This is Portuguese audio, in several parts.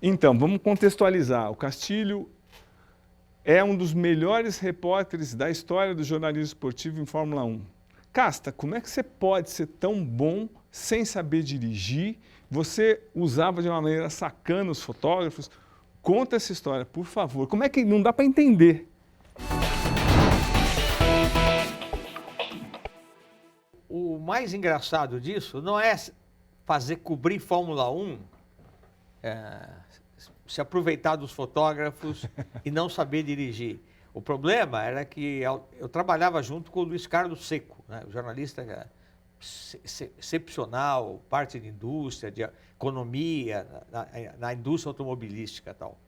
Então, vamos contextualizar. O Castilho é um dos melhores repórteres da história do jornalismo esportivo em Fórmula 1. Casta, como é que você pode ser tão bom sem saber dirigir? Você usava de uma maneira sacana os fotógrafos. Conta essa história, por favor. Como é que não dá para entender? O mais engraçado disso não é cobrir Fórmula 1, se aproveitar dos fotógrafos e não saber dirigir. O problema era que eu trabalhava junto com o Luiz Carlos Seco, né? O jornalista excepcional, parte de indústria, de economia, na indústria automobilística e tal.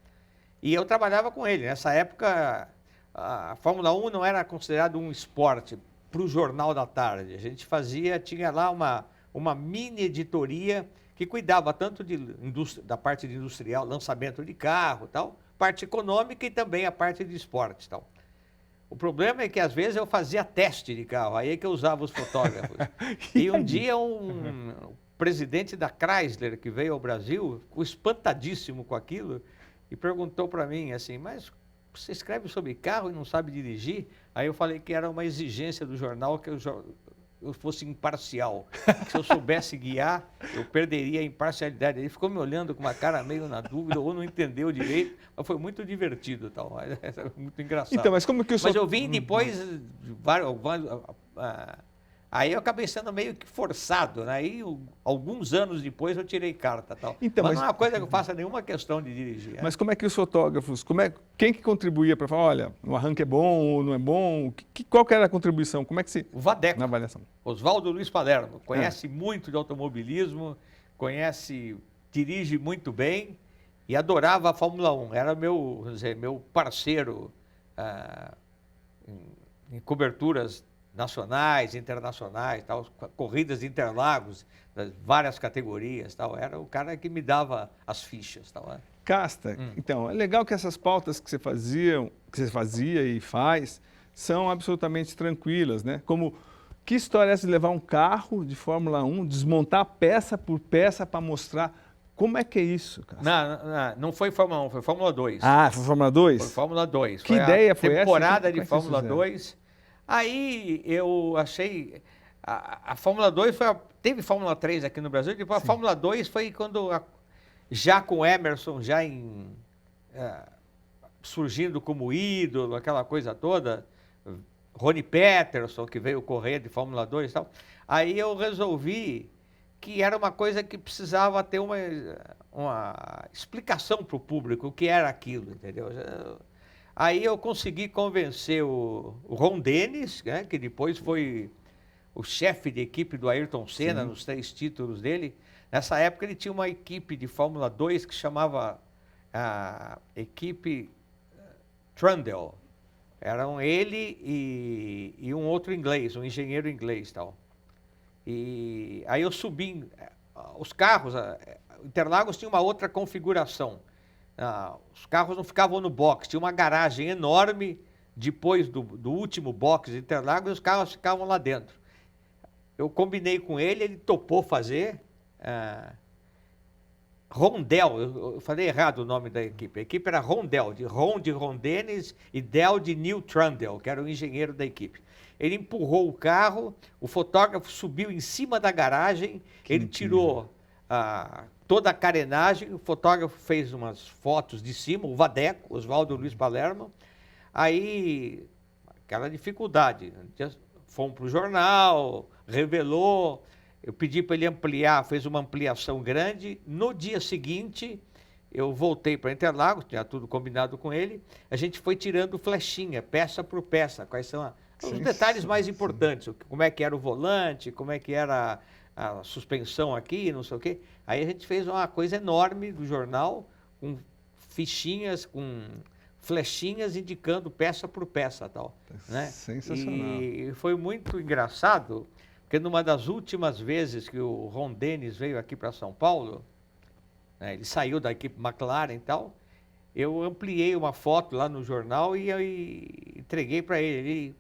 E eu trabalhava com ele. Nessa época, a Fórmula 1 não era considerado um esporte para o Jornal da Tarde. A gente tinha lá uma mini editoria que cuidava tanto da parte de industrial, lançamento de carro, tal, parte econômica e também a parte de esporte, tal. O problema é que às vezes eu fazia teste de carro, aí é que eu usava os fotógrafos. E um dia um presidente da Chrysler que veio ao Brasil, ficou espantadíssimo com aquilo e perguntou para mim assim, mas você escreve sobre carro e não sabe dirigir? Aí eu falei que era uma exigência do jornal que eu fosse imparcial, que se eu soubesse guiar, eu perderia a imparcialidade. Ele ficou me olhando com uma cara meio na dúvida, ou não entendeu direito, mas foi muito divertido, tal, muito engraçado. Então, mas como que Mas eu vim depois, aí eu acabei sendo meio que forçado, né? Aí, alguns anos depois, eu tirei carta, tal. Então, mas não é uma coisa que eu faça nenhuma questão de dirigir. Mas como é que os fotógrafos, quem que contribuía para falar, olha, o arranque é bom ou não é bom? Qual que era a contribuição? Como é que se... O Vadeco, na avaliação. Oswaldo Luiz Palermo, conhece muito de automobilismo, dirige muito bem e adorava a Fórmula 1. Era meu parceiro em coberturas nacionais, internacionais, tal, corridas de Interlagos, das várias categorias, tal. Era o cara que me dava as fichas, tal. Casta, então, é legal que essas pautas que você fazia e faz, são absolutamente tranquilas, né? Como, que história é essa de levar um carro de Fórmula 1, desmontar peça por peça para mostrar como é que é isso, Casta? Não foi Fórmula 1, foi Fórmula 2. Ah, foi Fórmula 2? Foi Fórmula 2. Que ideia foi essa? Temporada de Fórmula 2. Aí eu achei... A Fórmula 2 teve Fórmula 3 aqui no Brasil, depois a Fórmula 2 foi quando, já com o Emerson, surgindo como ídolo, aquela coisa toda, Ronnie Peterson, que veio correr de Fórmula 2 e tal, aí eu resolvi que era uma coisa que precisava ter uma explicação para o público, o que era aquilo, entendeu? Aí eu consegui convencer o Ron Dennis, né, que depois foi o chefe de equipe do Ayrton Senna, nos 3 títulos dele. Nessa época ele tinha uma equipe de Fórmula 2 que chamava a equipe Trundle. Eram ele e um outro inglês, um engenheiro inglês e tal. E aí eu subi, os carros, Interlagos tinha uma outra configuração. Os carros não ficavam no box, tinha uma garagem enorme depois do último box de Interlagos, e os carros ficavam lá dentro. Eu combinei com ele topou fazer. Rondel, eu falei errado o nome da equipe. A equipe era Rondel, de Ron Dennis e Del de Neil Trundle, que era o engenheiro da equipe. Ele empurrou o carro, o fotógrafo subiu em cima da garagem, ele tirou toda a carenagem, o fotógrafo fez umas fotos de cima, o Vadeco, Oswaldo Luiz Palermo. Aí, aquela dificuldade, fomos para o jornal, revelou, eu pedi para ele ampliar, fez uma ampliação grande. No dia seguinte, eu voltei para Interlagos, tinha tudo combinado com ele, a gente foi tirando flechinha, peça por peça, quais são os detalhes mais importantes, como é que era o volante, como é que era a suspensão aqui, não sei o quê. Aí a gente fez uma coisa enorme do jornal, com fichinhas, com flechinhas indicando peça por peça, tal, né? Sensacional. E foi muito engraçado, porque numa das últimas vezes que o Ron Dennis veio aqui para São Paulo, né, ele saiu da equipe McLaren e tal, eu ampliei uma foto lá no jornal e entreguei para ele.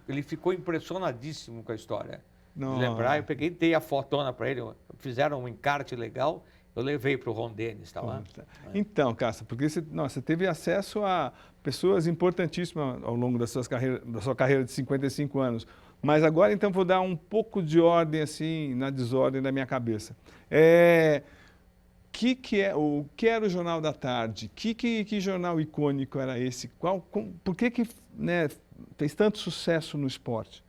Ele ficou impressionadíssimo com a história. Lembrar, eu peguei, dei a fotona para ele, fizeram um encarte legal Eu levei para o Ron Dennis, tá lá. Então, Casta, porque você teve acesso a pessoas importantíssimas ao longo da sua carreira de 55 anos. Mas agora, então, vou dar um pouco de ordem, assim, na desordem da minha cabeça. O que era o Jornal da Tarde? Que jornal icônico era esse? Por que né, fez tanto sucesso no esporte?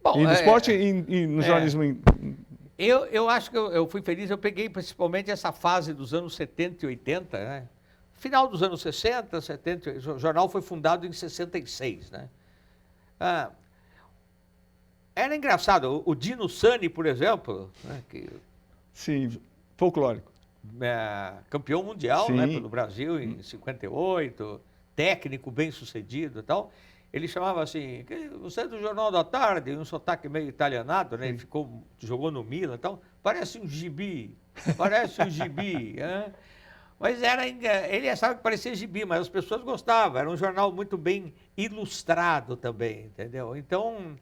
Bom, E no esporte e no jornalismo... Eu acho que eu fui feliz, eu peguei principalmente essa fase dos anos 70 e 80, né? Final dos anos 60, 70, o jornal foi fundado em 66, né? Era engraçado, o Dino Sani, por exemplo, né, Sim, folclórico. Campeão mundial, né, pelo Brasil em 58, técnico bem sucedido e tal. Ele chamava assim, você é do Jornal da Tarde, um sotaque meio italianado, né? Ele jogou no Milan e tal. Parece um gibi, parece um gibi. Né? Mas ele achava que parecia gibi, mas as pessoas gostavam. Era um jornal muito bem ilustrado também, entendeu? Então,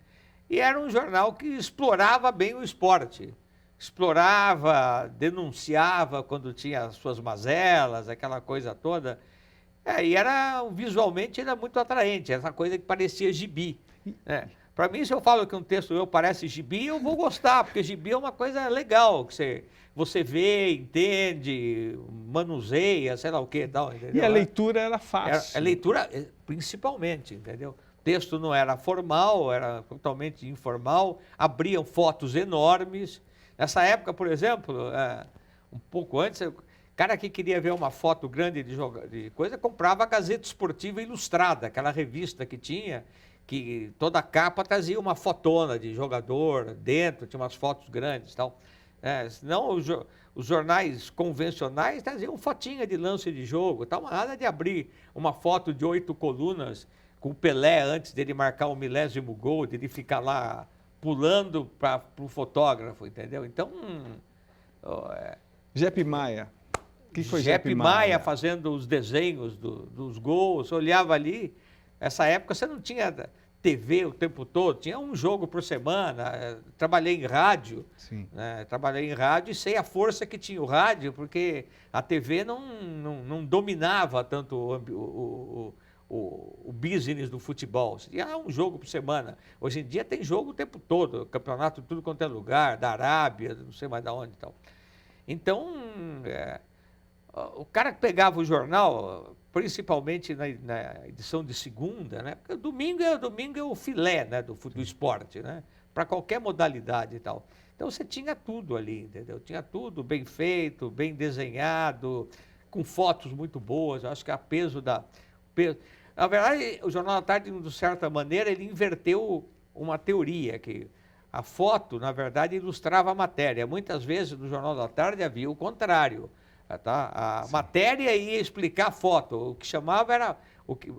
e era um jornal que explorava bem o esporte. Explorava, denunciava quando tinha as suas mazelas, aquela coisa toda. E visualmente era muito atraente, essa coisa que parecia gibi. Né? Para mim, se eu falo que um texto parece gibi, eu vou gostar, porque gibi é uma coisa legal, que você vê, entende, manuseia, sei lá o que e tal. Entendeu? E a leitura era fácil. A leitura, principalmente, entendeu? O texto não era formal, era totalmente informal, abriam fotos enormes. Nessa época, por exemplo, um pouco antes... cara que queria ver uma foto grande de coisa, comprava a Gazeta Esportiva Ilustrada, aquela revista que tinha, que toda a capa trazia uma fotona de jogador dentro, tinha umas fotos grandes e tal. Senão os jornais convencionais traziam fotinha de lance de jogo, tal, mas nada de abrir uma foto de 8 colunas com o Pelé antes dele marcar o 1000º gol, dele ficar lá pulando para o fotógrafo, entendeu? Então... Jepe Maia. Que foi Jepe Maia fazendo os desenhos dos gols, você olhava ali, essa época você não tinha TV o tempo todo, tinha um jogo por semana, trabalhei em rádio, né? Trabalhei em rádio e sei a força que tinha o rádio, porque a TV não dominava tanto o business do futebol, tinha um jogo por semana, hoje em dia tem jogo o tempo todo, campeonato tudo quanto é lugar, da Arábia, não sei mais de onde e tal. Então... o cara que pegava o jornal, principalmente na edição de segunda, né? Porque domingo é o filé, né? do esporte, né? Para qualquer modalidade e tal. Então você tinha tudo ali, entendeu? Tinha tudo bem feito, bem desenhado, com fotos muito boas. Eu acho que a peso da... Na verdade, o Jornal da Tarde, de certa maneira, ele inverteu uma teoria que a foto, na verdade, ilustrava a matéria. Muitas vezes no Jornal da Tarde havia o contrário. Tá? A matéria ia explicar a foto. O que chamava era...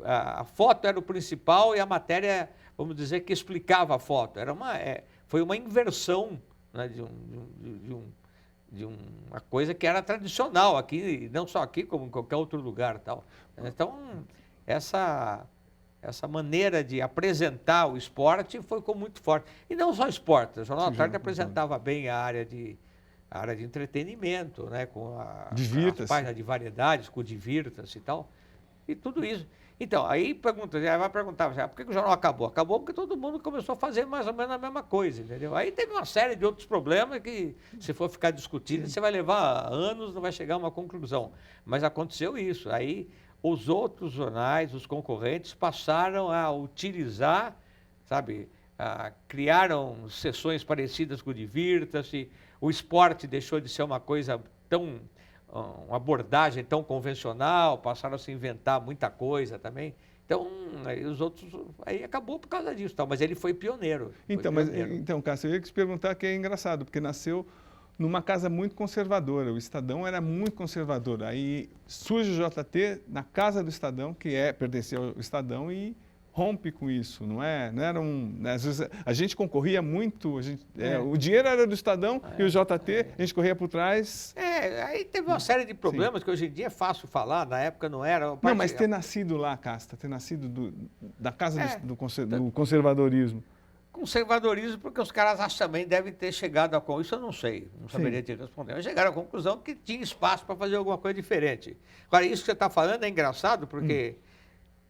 a foto era o principal e a matéria, vamos dizer, que explicava a foto. Foi uma inversão, né, de uma coisa que era tradicional aqui, não só aqui, como em qualquer outro lugar. Tal. Então, essa maneira de apresentar o esporte foi muito forte. E não só esporte. O Jornal da Tarde apresentava bem a área de entretenimento, né? Com as páginas de variedades, com o Divirta-se e tal, e tudo isso. Então, aí vai perguntar, por que o jornal acabou? Acabou porque todo mundo começou a fazer mais ou menos a mesma coisa, entendeu? Aí teve uma série de outros problemas que, se for ficar discutindo, você vai levar anos, não vai chegar a uma conclusão. Mas aconteceu isso. Aí os outros jornais, os concorrentes, passaram a utilizar, sabe, criaram sessões parecidas com o Divirta-se. O esporte deixou de ser uma coisa uma abordagem tão convencional, passaram a se inventar muita coisa também. Então, aí os outros, aí acabou por causa disso, mas ele foi pioneiro. Então, Cássio, eu ia te perguntar, que é engraçado, porque nasceu numa casa muito conservadora, o Estadão era muito conservador, aí surge o JT na casa do Estadão, que pertencia ao Estadão, e rompe com isso, não é? Não era às vezes a gente concorria muito, o dinheiro era do Estadão e o JT, a gente corria por trás. Aí teve uma série de problemas que hoje em dia é fácil falar, na época não era. Não, mas ter nascido lá, Casta, ter nascido da casa do conservadorismo. Conservadorismo, porque os caras acham também devem ter chegado a conclusão, isso eu não sei, não saberia te responder, mas chegaram à conclusão que tinha espaço para fazer alguma coisa diferente. Agora, isso que você está falando é engraçado, porque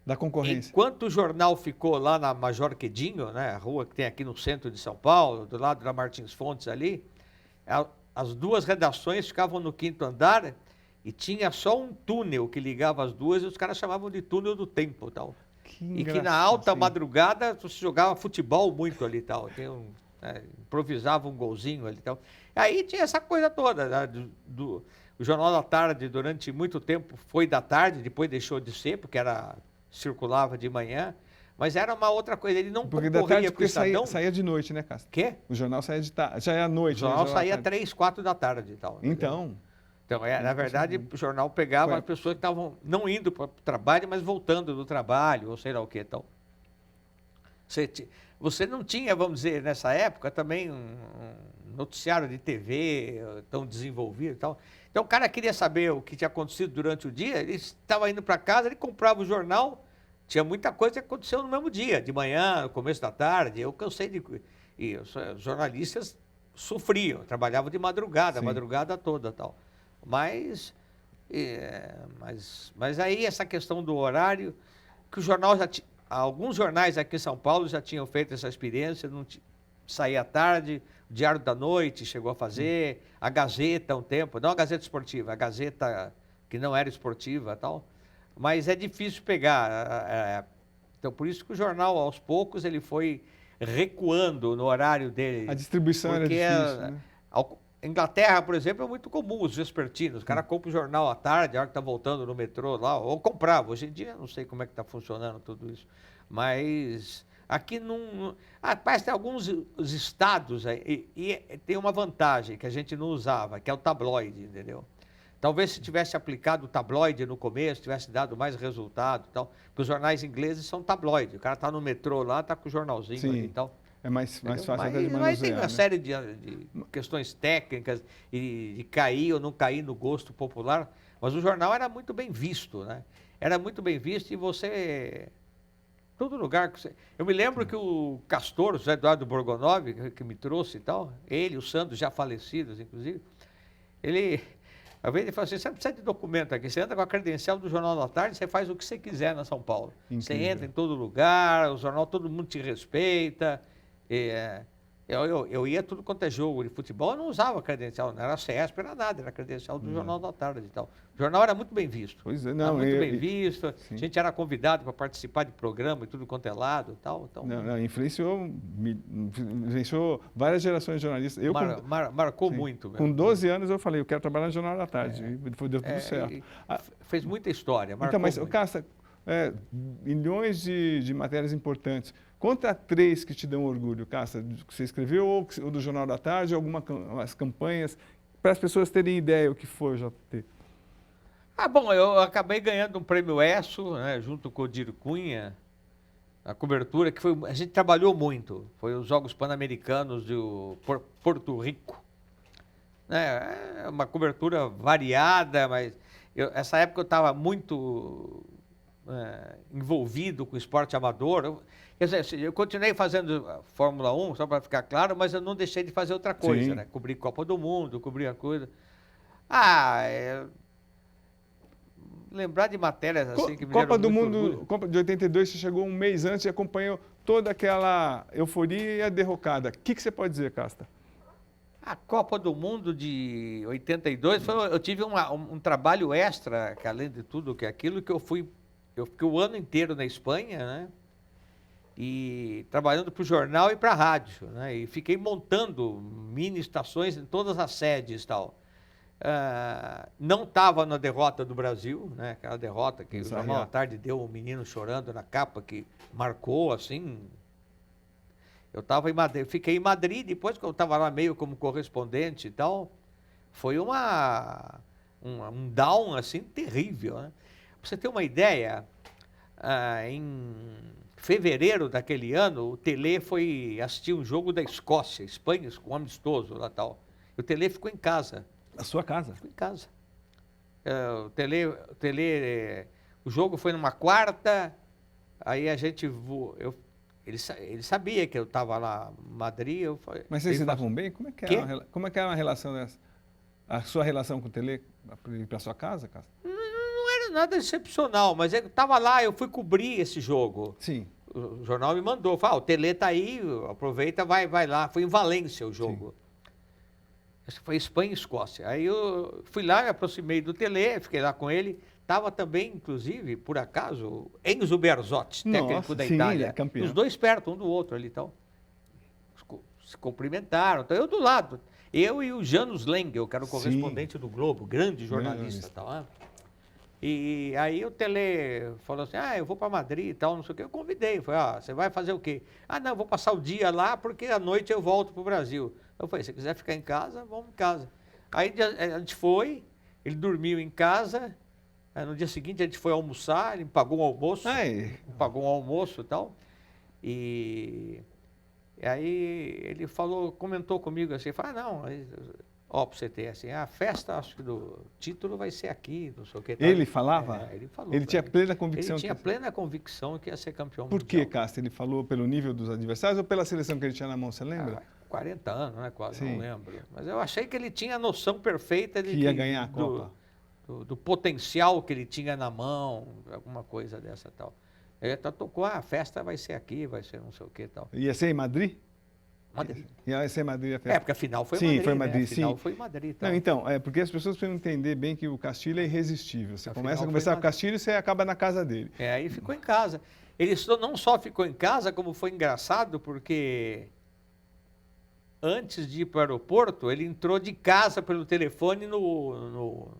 Da concorrência. enquanto o jornal ficou lá na Major Quedinho, né, a rua que tem aqui no centro de São Paulo, do lado da Martins Fontes ali, as duas redações ficavam no 5º andar e tinha só um túnel que ligava as duas e os caras chamavam de túnel do tempo, tal. E que na alta madrugada você jogava futebol muito ali e tal. Improvisava um golzinho ali e tal. Aí tinha essa coisa toda, né, o Jornal da Tarde durante muito tempo foi da tarde, depois deixou de ser, porque circulava de manhã, mas era uma outra coisa, ele não Porque da tarde com o Estadão. saía de noite, né, Castro? Quê? O jornal saía de tarde, já é à noite. O jornal né? saía 3, 4 da tarde e tal. Então... Então, na verdade, o jornal pegava as pessoas que estavam não indo para o trabalho, mas voltando do trabalho, ou sei lá o que. Então, você não tinha, vamos dizer, nessa época, também um noticiário de TV tão desenvolvido e tal. Então, o cara queria saber o que tinha acontecido durante o dia, ele estava indo para casa, ele comprava o jornal, tinha muita coisa que aconteceu no mesmo dia, de manhã, no começo da tarde. Eu cansei de... E os jornalistas sofriam, trabalhavam de madrugada, a madrugada toda e tal. Mas aí essa questão do horário, que o jornal alguns jornais aqui em São Paulo já tinham feito essa experiência, não saía à tarde, o Diário da Noite chegou a fazer, a Gazeta um tempo, não a Gazeta Esportiva, a Gazeta que não era esportiva e tal, mas é difícil pegar. Então, por isso que o jornal, aos poucos, ele foi recuando no horário dele. A distribuição era difícil, né? Inglaterra, por exemplo, é muito comum os vespertinos. O cara compra o jornal à tarde, a hora que está voltando no metrô lá, ou comprava. Hoje em dia, não sei como é que está funcionando tudo isso. Mas aqui não... parece que tem alguns estados aí, e tem uma vantagem que a gente não usava, que é o tabloide, entendeu? Talvez se tivesse aplicado o tabloide no começo, tivesse dado mais resultado e tal. Porque os jornais ingleses são tabloide. O cara está no metrô lá, está com o jornalzinho ali e tal. É mais fácil até de manusear. Mas tem uma né? série de questões técnicas e de cair ou não cair no gosto popular. Mas o jornal era muito bem visto, né? Era muito bem visto e você... Todo lugar que você... Eu me lembro que o Castor, o José Eduardo Borgonov, que me trouxe e tal, ele, o Sandro, já falecidos, inclusive, ele... Às vezes ele fala assim, você não precisa de documento aqui, você entra com a credencial do Jornal da Tarde, você faz o que você quiser na São Paulo. Incrível. Você entra em todo lugar, o jornal, todo mundo te respeita. Eu ia tudo quanto é jogo de futebol, eu não usava credencial, não era CESP, era nada, era credencial do Jornal da Tarde e tal. O jornal era muito bem visto. Pois é, não, era muito bem visto, sim. A gente era convidado para participar de programa e tudo quanto é lado e tal. Então, influenciou várias gerações de jornalistas. Marcou muito. Com 12 anos eu falei, eu quero trabalhar no Jornal da Tarde, e deu tudo certo. Fez muita história, marcou então, mas, muito. Casta, milhões de matérias importantes. Conta 3 que te dão orgulho, Casta, que você escreveu, ou do Jornal da Tarde, algumas campanhas, para as pessoas terem ideia o que foi o JT. Bom, eu acabei ganhando um prêmio ESSO, né, junto com o Dir Cunha, a cobertura, que a gente trabalhou muito, foi os Jogos Pan-Americanos de Porto Rico. É uma cobertura variada, mas essa época eu estava muito envolvido com o esporte amador. Quer dizer, eu continuei fazendo Fórmula 1, só para ficar claro, mas eu não deixei de fazer outra coisa, né? Cobrir Copa do Mundo, cobrir a coisa. Lembrar de matérias assim que me Copa do muito Mundo, orgulho. Copa de 82, você chegou um mês antes e acompanhou toda aquela euforia e a derrocada. O que você pode dizer, Casta? A Copa do Mundo de 82, eu tive um trabalho extra, que além de tudo que aquilo, que eu fiquei o ano inteiro na Espanha, né? E trabalhando para o jornal e para a rádio, né? E fiquei montando mini estações em todas as sedes e tal. Não estava na derrota do Brasil, né? Aquela derrota que o Jornal da Tarde deu um menino chorando na capa, que marcou assim. Eu estava em Madrid, fiquei em Madrid, depois que eu estava lá meio como correspondente e tal, foi um down assim terrível, né? Para você ter uma ideia, em fevereiro daquele ano, o Tele foi assistir um jogo da Escócia, Espanha, com um amistoso lá tal. O Tele ficou em casa. Na sua casa? Ficou em casa. O jogo foi numa quarta, aí a gente ele sabia que eu estava lá em Madrid. Mas vocês se davam bem? Quê? Como é que era uma relação dessa? A sua relação com o Tele para sua casa, Casta? Não era nada excepcional, mas eu estava lá, eu fui cobrir esse jogo. Sim. O jornal me mandou, falou, o Tele tá aí, aproveita, vai lá. Foi em Valência o jogo. Acho que foi Espanha e Escócia. Aí eu fui lá, me aproximei do Tele, fiquei lá com ele. Estava também, inclusive, por acaso, Enzo Bearzot, técnico da Itália. Campeão. Os dois perto, um do outro ali e tal. Se cumprimentaram. Então, eu do lado. Eu e o Janus Lengel, que era o correspondente do Globo, grande jornalista. Tal, né? E aí o Tele falou assim, eu vou para Madrid e tal, não sei o quê. Eu convidei, falei, você vai fazer o quê? Não, eu vou passar o dia lá porque à noite eu volto para o Brasil. Eu falei, se quiser ficar em casa, vamos em casa. Aí a gente foi, ele dormiu em casa, aí no dia seguinte a gente foi almoçar, ele me pagou um almoço, pagou um almoço e tal. E aí ele comentou comigo assim, falou, para você ter assim, a festa, acho que do título vai ser aqui, não sei o que. Tal. Ele falava? Ele falou. Ele tinha plena convicção? Ele tinha plena convicção que ia ser campeão mundial. Por que, Casta? Ele falou pelo nível dos adversários ou pela seleção que ele tinha na mão, você lembra? 40 anos, né? Quase, Sim. Não lembro. Mas eu achei que ele tinha a noção perfeita de que ia ganhar a Copa. Do potencial que ele tinha na mão, alguma coisa dessa tal. Ele tocou, a festa vai ser aqui, vai ser não sei o que tal. Ia ser em Madrid? Madrid. Ia ser em Madrid a festa. Porque a final foi em sim, Madrid. Foi em Madrid, né? A final sim. foi em Madrid. Tal. Não, então, porque as pessoas precisam entender bem que o Castilho é irresistível. Você começa a conversar com o Castilho e você acaba na casa dele. Aí ficou em casa. Ele não só ficou em casa, como foi engraçado, porque antes de ir para o aeroporto, ele entrou de casa pelo telefone no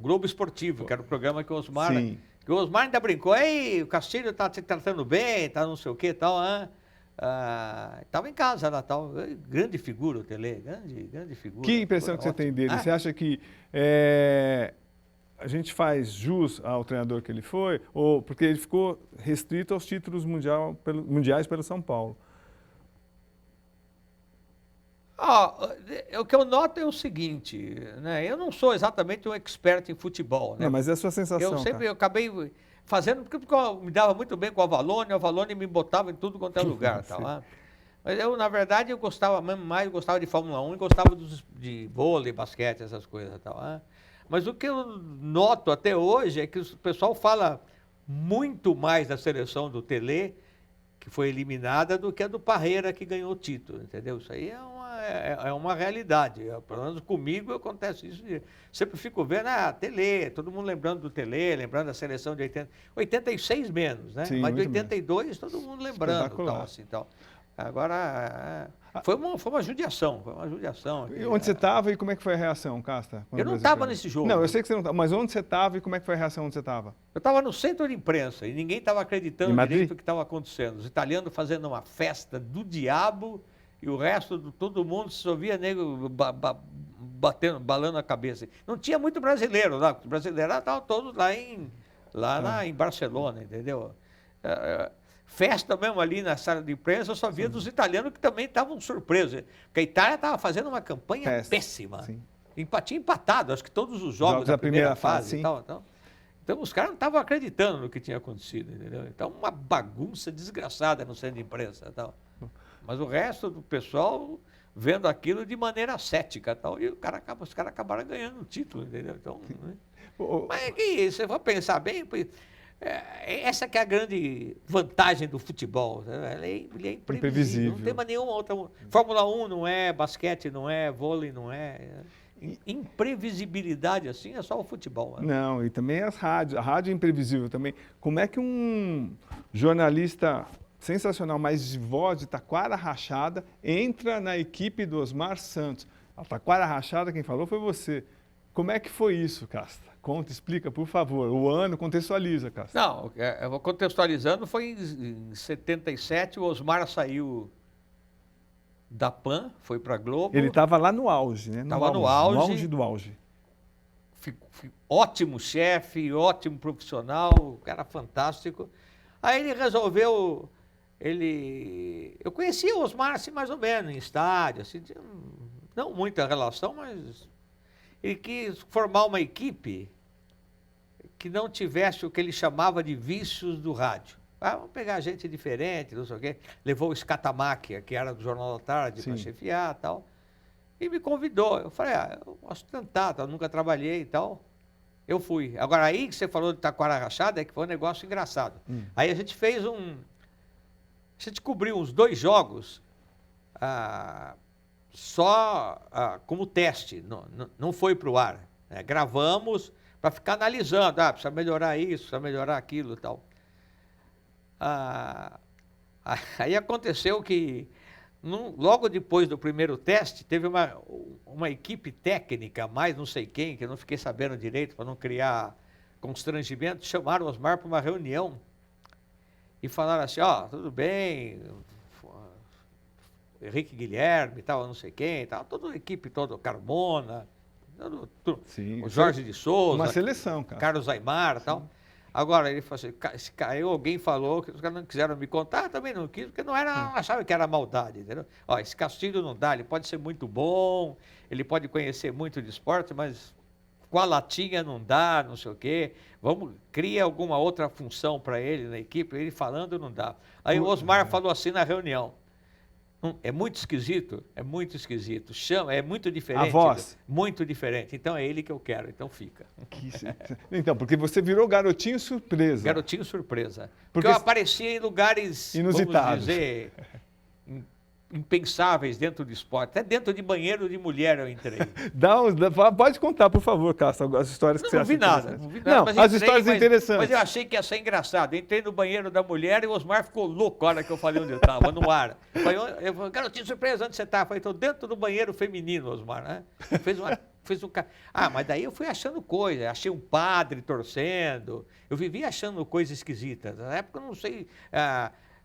Globo Esportivo, que era o programa que o Osmar... Sim. Que o Osmar ainda brincou, o Castilho tá te tratando bem, tá não sei o que tal, estava em casa lá, tal. Grande figura o Tele, grande figura. Que impressão que você tem dele? Você acha que a gente faz jus ao treinador que ele foi? Ou porque ele ficou restrito aos títulos mundiais pelo São Paulo? O que eu noto é o seguinte, né? Eu não sou exatamente um expert em futebol, né? Não, mas é a sua sensação. Eu acabei fazendo porque eu me dava muito bem com o Avalone me botava em tudo quanto é lugar, tal, né? Mas eu, na verdade, eu gostava de Fórmula 1 e gostava de vôlei, basquete, essas coisas, tal, né? Mas o que eu noto até hoje é que o pessoal fala muito mais da seleção do Tele, que foi eliminada, do que a do Parreira, que ganhou o título, entendeu? Isso aí é uma realidade. Pelo menos comigo acontece isso. Sempre fico vendo, Tele, todo mundo lembrando do Tele, lembrando da seleção de 86 menos, né? Sim, mas de 82 menos. Todo mundo lembrando. Tal, assim, tal. Agora, foi uma judiação, E onde você estava e como é que foi a reação, Casta? Eu não estava nesse jogo. Não, eu sei que você não estava, mas onde você estava e como é que foi a reação onde você estava? Eu estava no centro de imprensa e ninguém estava acreditando direito no que estava acontecendo. Os italianos fazendo uma festa do diabo e o resto, todo mundo se ouvia nego balando a cabeça. Não tinha muito brasileiro lá, os brasileiros estavam todos lá em Barcelona, entendeu? Festa mesmo ali na sala de imprensa, eu só via dos italianos que também estavam surpresos. Porque a Itália estava fazendo uma campanha péssima. Sim. Tinha empatado, acho que todos os jogos da primeira fase e tal. Então, os caras não estavam acreditando no que tinha acontecido, entendeu? Então, uma bagunça desgraçada no centro de imprensa e tal. Mas o resto do pessoal vendo aquilo de maneira cética e tal. E os caras acabaram ganhando o título, entendeu? Então, né? Mas é que você vai pensar bem... Essa que é a grande vantagem do futebol. Né? Ele é imprevisível. Não tem mais nenhuma outra. Fórmula 1 não é, basquete não é, vôlei não é. Imprevisibilidade assim é só o futebol. Né? Não, e também as rádios. A rádio é imprevisível também. Como é que um jornalista sensacional, mas de voz de taquara rachada, entra na equipe do Osmar Santos? A taquara rachada, quem falou foi você. Como é que foi isso, Casta? Conta, explica, por favor. O ano, contextualiza, Casta. Não, eu vou contextualizando, foi em 77, o Osmar saiu da PAN, foi para a Globo. Ele estava lá no auge, né? Estava no auge. No auge do auge. Ótimo chefe, ótimo profissional, cara fantástico. Aí ele resolveu... Eu conhecia o Osmar assim, mais ou menos, em estádio, assim, não muita relação, mas... Ele quis formar uma equipe que não tivesse o que ele chamava de vícios do rádio. vamos pegar gente diferente, não sei o quê. Levou o Scatamáquia, que era do Jornal da Tarde, para chefiar e tal. E me convidou. Eu falei, eu posso tentar, eu nunca trabalhei e tal. Eu fui. Agora, aí que você falou de Taquara Rachada, é que foi um negócio engraçado. Aí a gente fez A gente cobriu uns 2 jogos só como teste, não foi para o ar. Né? Gravamos para ficar analisando, precisa melhorar isso, precisa melhorar aquilo e tal. Aí aconteceu que, logo depois do primeiro teste, teve uma equipe técnica, mais não sei quem, que eu não fiquei sabendo direito, para não criar constrangimento, chamaram o Osmar para uma reunião e falaram assim, tudo bem, Henrique Guilherme, tal, não sei quem, tal, toda a equipe toda, Carmona, o Jorge de Souza, uma seleção, cara. Carlos Aimar e tal. Agora, ele falou assim, alguém falou que os caras não quiseram me contar, eu também não quis, porque não achava que era maldade, entendeu? Esse Castilho não dá, ele pode ser muito bom, ele pode conhecer muito de esporte, mas com a latinha não dá, não sei o quê. Cria alguma outra função para ele na equipe, ele falando não dá. Aí o Osmar falou assim na reunião, é muito esquisito, é muito diferente. A voz? Muito diferente. Então é ele que eu quero, então fica. Então, porque você virou garotinho surpresa. Garotinho surpresa. Porque eu aparecia em lugares, inusitados, vamos dizer, impensáveis dentro do esporte. Até dentro de banheiro de mulher eu entrei. Pode contar, por favor, Castro, as histórias que você acha não vi nada. Não, as histórias interessantes. Mas eu achei que ia ser engraçado. Eu entrei no banheiro da mulher e o Osmar ficou louco a hora que eu falei onde eu estava, no ar. Eu falei, garotinho, surpresa, onde você está? Eu falei, estou dentro do banheiro feminino, Osmar, né? Fez um... mas daí eu fui achando coisa. Achei um padre torcendo. Eu vivia achando coisas esquisitas. Na época eu não sei...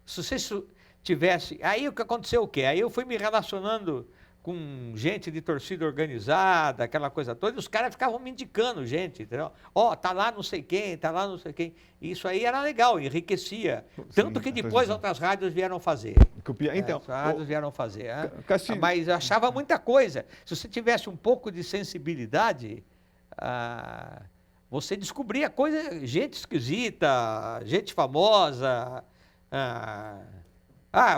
se você tivesse... Aí o que aconteceu o quê? Aí eu fui me relacionando com gente de torcida organizada, aquela coisa toda, e os caras ficavam me indicando gente, entendeu? Tá lá não sei quem, tá lá não sei quem. E isso aí era legal, enriquecia. Tanto que depois outras rádios vieram fazer. Então, as rádios vieram fazer. Castilho... Mas eu achava muita coisa. Se você tivesse um pouco de sensibilidade, você descobria gente esquisita, gente famosa.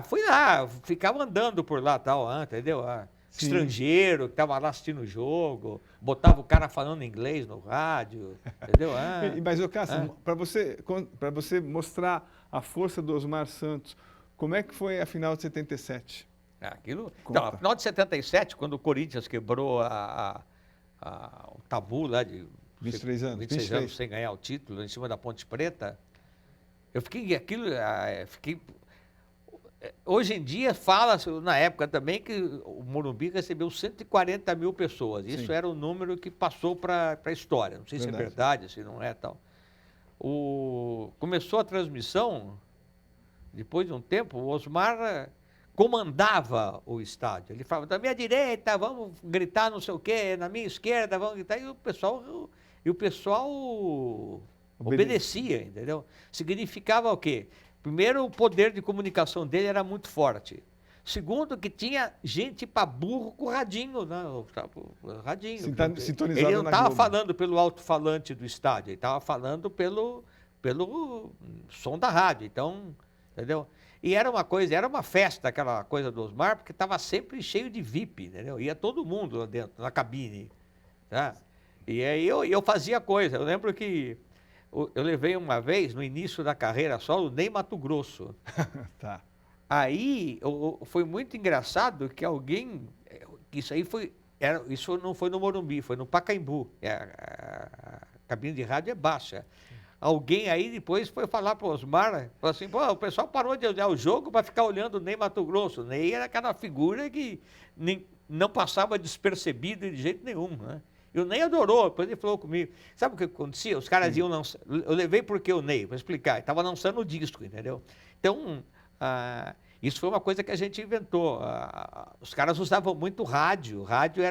Fui lá, ficava andando por lá, tal, entendeu? Estrangeiro que estava lá assistindo o jogo, botava o cara falando inglês no rádio, entendeu? Mas, Cássio, para você mostrar a força do Osmar Santos, como é que foi a final de 77? Então, a final de 77, quando o Corinthians quebrou o tabu lá de 23 anos, 26 anos sem ganhar o título, em cima da Ponte Preta, eu fiquei hoje em dia fala-se, na época também, que o Morumbi recebeu 140 mil pessoas. Isso era o número que passou para a história. Não sei se é verdade, se não é tal. Começou a transmissão, depois de um tempo, o Osmar comandava o estádio. Ele falava, da minha direita, vamos gritar não sei o quê, na minha esquerda, vamos gritar. E o pessoal obedecia, entendeu? Significava o quê? Primeiro, o poder de comunicação dele era muito forte. Segundo, que tinha gente para burro com radinho, né? Radinho. Sintonizado. Ele não estava falando pelo alto-falante do estádio, ele estava falando pelo som da rádio. Então, entendeu? E era uma festa, aquela coisa do Osmar, porque estava sempre cheio de VIP, entendeu? Ia todo mundo lá dentro, na cabine. Tá? E aí eu fazia coisa. Eu lembro que eu levei uma vez, no início da carreira solo, o Ney Matogrosso. Tá. Aí foi muito engraçado que isso não foi no Morumbi, foi no Pacaembu. A cabine de rádio é baixa. Alguém aí depois foi falar para o Osmar, falou assim, o pessoal parou de olhar o jogo para ficar olhando o Ney Matogrosso. O Ney era aquela figura que não passava despercebido de jeito nenhum, né? E o Ney adorou, depois ele falou comigo. Sabe o que acontecia? Os caras iam lançar. Eu levei porque o Ney, para explicar. Estava lançando o disco, entendeu? Então, isso foi uma coisa que a gente inventou. Os caras usavam muito rádio. Rádio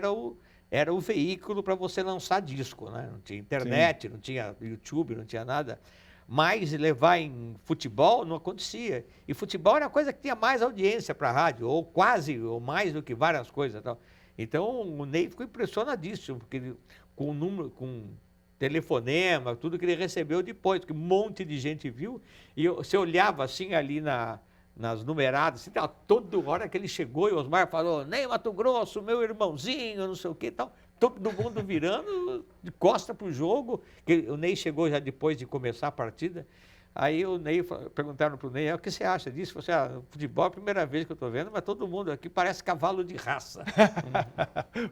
era o veículo para você lançar disco, né? Não tinha internet, não tinha YouTube, não tinha nada. Mas levar em futebol não acontecia. E futebol era a coisa que tinha mais audiência para a rádio, ou quase, ou mais do que várias coisas. Tal. Então, o Ney ficou impressionadíssimo, porque ele, com telefonema, tudo que ele recebeu depois, que um monte de gente viu, e você olhava assim ali nas numeradas, assim, toda hora que ele chegou e o Osmar falou, Ney Mato Grosso, meu irmãozinho, não sei o que e tal, todo mundo virando de costa pro jogo, que o Ney chegou já depois de começar a partida, aí o Ney, perguntaram pro Ney, o que você acha disso? Você, futebol é a primeira vez que eu tô vendo, mas todo mundo aqui parece cavalo de raça.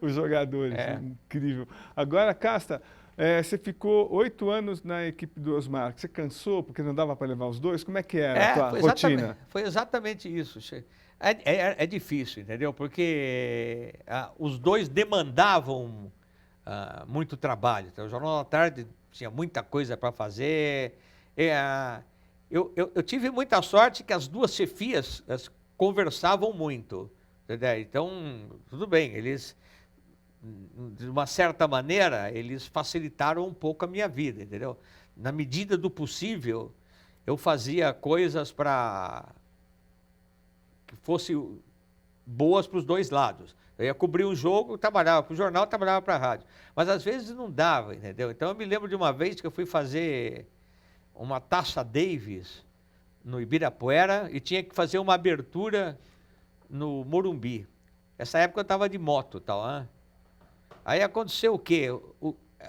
Os jogadores, incrível. Agora, Casta, você ficou 8 anos na equipe do Osmar. Você cansou porque não dava para levar os dois? Como é que era a tua rotina? Foi exatamente isso. É difícil, entendeu? Porque os dois demandavam muito trabalho. Então, o Jornal da Tarde tinha muita coisa para fazer. Eu tive muita sorte que as duas chefias conversavam muito. Entendeu? Então, tudo bem, eles, de uma certa maneira, eles facilitaram um pouco a minha vida, entendeu? Na medida do possível, eu fazia coisas para que fossem boas para os dois lados. Eu ia cobrir um jogo, trabalhava para o jornal, trabalhava para a rádio. Mas às vezes não dava, entendeu? Então eu me lembro de uma vez que eu fui fazer uma Taça Davis no Ibirapuera e tinha que fazer uma abertura no Morumbi. Essa época eu estava de moto, tal, né? Aí aconteceu o quê?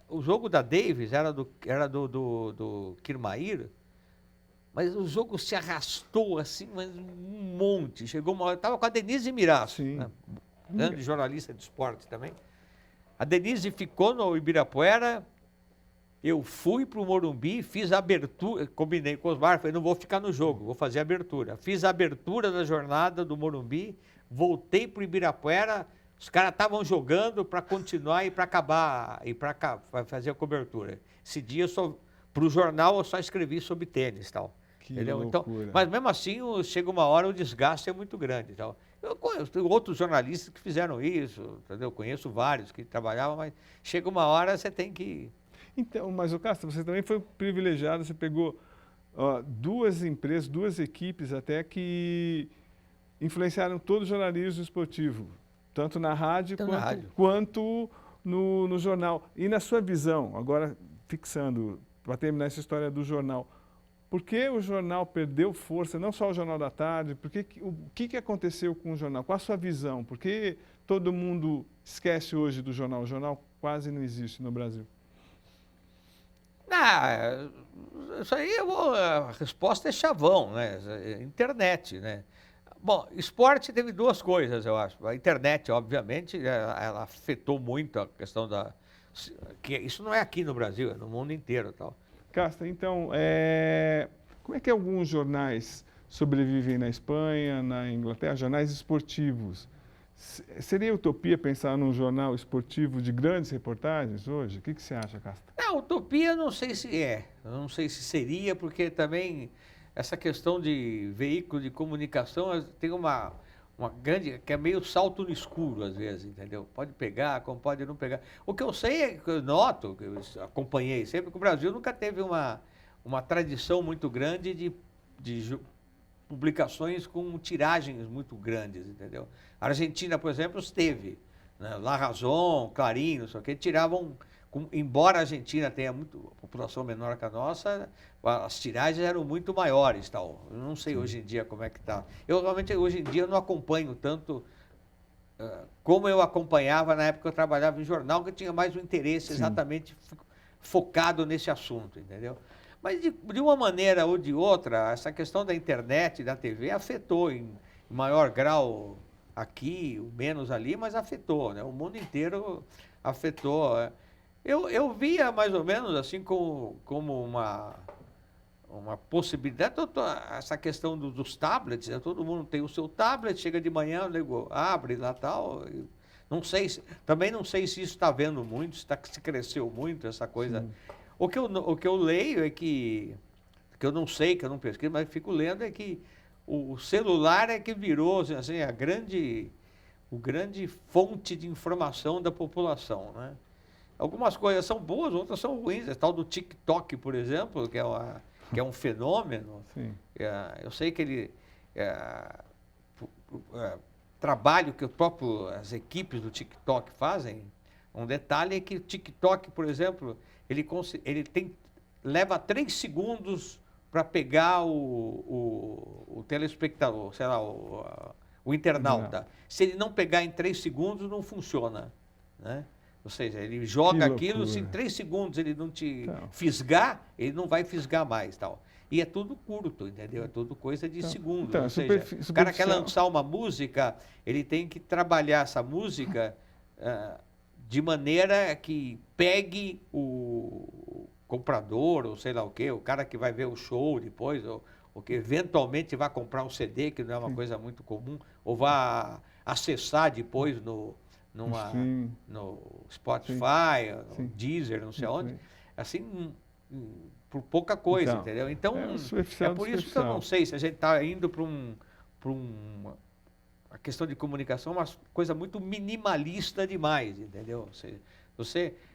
O jogo da Davis era do Kirmair, mas o jogo se arrastou assim, mas um monte. Chegou uma hora, estava com a Denise Miraço, né? Grande jornalista de esporte também. A Denise ficou no Ibirapuera, eu fui para o Morumbi, fiz a abertura, combinei com o Osmar, falei, não vou ficar no jogo, vou fazer a abertura. Fiz a abertura da jornada do Morumbi, voltei para o Ibirapuera, os caras estavam jogando para continuar e para acabar, e para fazer a cobertura. Esse dia, para o jornal, eu só escrevi sobre tênis e tal. Entendeu? Então, mas mesmo assim, chega uma hora, o desgaste é muito grande. Então, eu conheço outros jornalistas que fizeram isso, entendeu? Eu conheço vários que trabalhavam, mas chega uma hora, você tem que... Então, mas o Castro, você também foi privilegiado, você pegou duas empresas, duas equipes até que influenciaram todo o jornalismo esportivo, tanto na rádio quanto no jornal. E na sua visão, agora fixando, para terminar essa história do jornal, por que o jornal perdeu força, não só o Jornal da Tarde, o que aconteceu com o jornal? Qual a sua visão? Por que todo mundo esquece hoje do jornal? O jornal quase não existe no Brasil. Isso aí a resposta é chavão, né? Internet, né? Bom, esporte teve duas coisas, eu acho. A internet, obviamente, ela afetou muito a questão que isso não é aqui no Brasil, é no mundo inteiro, tal. Casta, então, como é que alguns jornais sobrevivem na Espanha, na Inglaterra, jornais esportivos? Seria utopia pensar num jornal esportivo de grandes reportagens hoje? O que você acha, Casta? Utopia não sei se é, não sei se seria, porque também essa questão de veículo de comunicação tem uma grande, que é meio salto no escuro às vezes, entendeu? Pode pegar, como pode não pegar. O que eu sei é que eu noto, que eu acompanhei sempre, que o Brasil nunca teve uma tradição muito grande de publicações com tiragens muito grandes, entendeu? A Argentina, por exemplo, teve, né? La Razón, Clarín, não sei o que, tiravam, embora a Argentina tenha a população menor que a nossa, as tiragens eram muito maiores, tal. Eu não sei hoje em dia como é que está. Eu realmente hoje em dia não acompanho tanto como eu acompanhava na época que eu trabalhava em jornal, que eu tinha mais um interesse exatamente focado nesse assunto, entendeu? Mas de uma maneira ou de outra, essa questão da internet e da TV afetou em maior grau aqui, menos ali, mas afetou, né? O mundo inteiro afetou. Eu via mais ou menos assim como uma possibilidade, essa questão dos tablets, né? Todo mundo tem o seu tablet, chega de manhã, abre lá tal. Não sei, também não sei se isso está vendo muito, se cresceu muito essa coisa. Sim. O que eu leio é que eu não sei, que eu não pesquiso, mas fico lendo é que o celular é que virou assim, o grande fonte de informação da população, né? Algumas coisas são boas, outras são ruins. O tal do TikTok, por exemplo, que é um fenômeno. Eu sei que trabalho que as equipes do TikTok fazem, um detalhe é que o TikTok, por exemplo, leva 3 segundos para pegar o telespectador, sei lá, o internauta. Se ele não pegar em 3 segundos, não funciona, né? Ou seja, ele joga aquilo, se em 3 segundos ele não te fisgar, ele não vai fisgar mais, tal. E é tudo curto, entendeu? É tudo coisa de segundos. Ou seja, o cara quer lançar uma música, ele tem que trabalhar essa música de maneira que pegue o comprador, ou sei lá o quê, o cara que vai ver o show depois, ou que eventualmente vai comprar um CD, que não é uma coisa muito comum, ou vai acessar depois no Spotify, no Deezer, não sei onde, assim, por pouca coisa, entendeu? Então, é por isso que eu não sei se a gente está indo para a questão de comunicação é uma coisa muito minimalista demais, entendeu?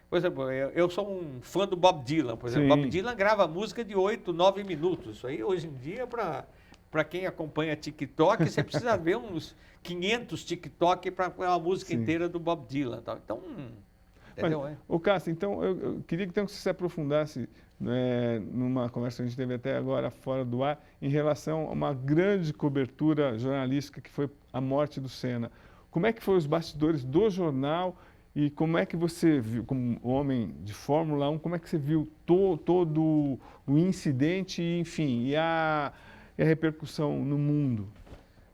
Por exemplo, eu sou um fã do Bob Dylan, por exemplo. Bob Dylan grava música de 8, 9 minutos. Isso aí, hoje em dia, para quem acompanha TikTok, você precisa ver uns 500 TikTok para uma música inteira do Bob Dylan. Tal. Então, entendeu? Ô, Cássio, então, eu queria que você se aprofundasse numa conversa que a gente teve até agora fora do ar, em relação a uma grande cobertura jornalística que foi a morte do Senna. Como é que foi os bastidores do jornal e como é que você viu, como homem de Fórmula 1, como é que você viu todo o incidente, enfim, e a repercussão no mundo?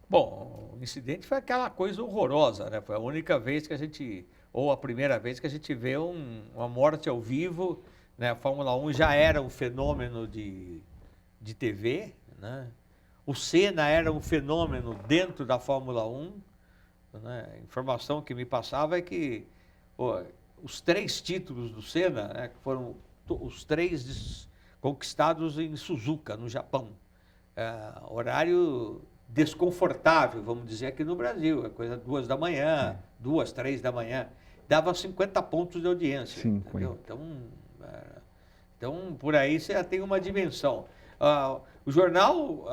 Bom, o incidente foi aquela coisa horrorosa, né? Foi a única vez que a gente, ou a primeira vez que a gente vê uma morte ao vivo, né? A Fórmula 1 já era um fenômeno de TV, né? O Senna era um fenômeno dentro da Fórmula 1, né? A informação que me passava é que os 3 títulos do Senna, né, foram os 3 conquistados em Suzuka, no Japão. Horário desconfortável, vamos dizer, aqui no Brasil. É coisa 2 da manhã, 2, 3 da manhã. Dava 50 pontos de audiência. Entendeu? Então, por aí você já tem uma dimensão. O jornal,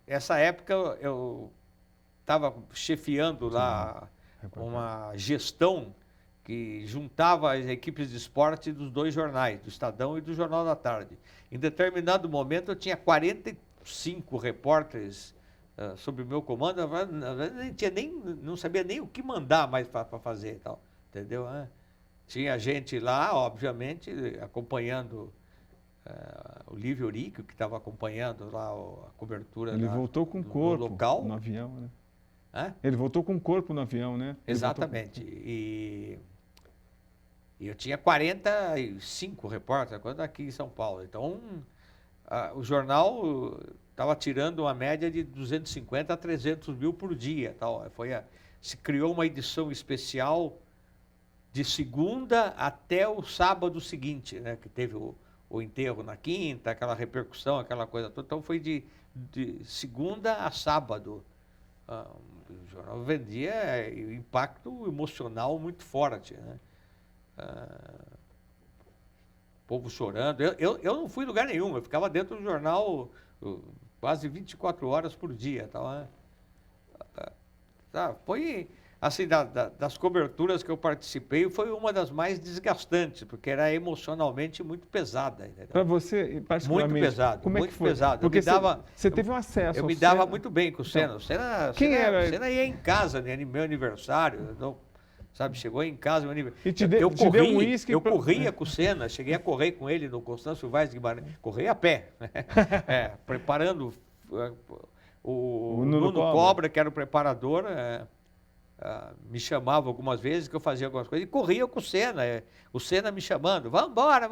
essa época, eu estava chefiando lá uma gestão que juntava as equipes de esporte dos 2 jornais, do Estadão e do Jornal da Tarde. Em determinado momento, eu tinha 45 repórteres sob o meu comando, não sabia nem o que mandar mais para fazer e tal, entendeu? Tinha gente lá, obviamente, acompanhando o Lívio Oríquio, que estava acompanhando lá a cobertura. Ele voltou com o corpo local, no avião, né? Ele voltou com o corpo no avião, né? Exatamente. E eu tinha 45 repórteres quando aqui em São Paulo. Então, o jornal estava tirando uma média de 250 a 300 mil por dia. Tal. Se criou uma edição especial de segunda até o sábado seguinte, né? Que teve o enterro na quinta, aquela repercussão, aquela coisa toda. Então, foi de segunda a sábado. O jornal vendia impacto emocional muito forte, né? O povo chorando. Eu não fui em lugar nenhum, eu ficava dentro do jornal quase 24 horas por dia. Foi, assim, das coberturas que eu participei, foi uma das mais desgastantes, porque era emocionalmente muito pesada. Para você, particularmente, muito pesado, como é muito que foi? pesado. Porque você teve um acesso Eu ao me dava Senna. muito bem com o Senna. Então, O Senna, era? O Senna ia em casa, né, no meu aniversário, sabe? Chegou em casa, meu aniversário. E te deu um uísque. Eu corria com o Senna, cheguei a correr com ele no Constâncio Vaz de Guimarães, corria a pé, preparando o Nuno Cobra, que era o preparador. Me chamava algumas vezes que eu fazia algumas coisas e corria com o Senna. O Senna me chamando, vamos embora.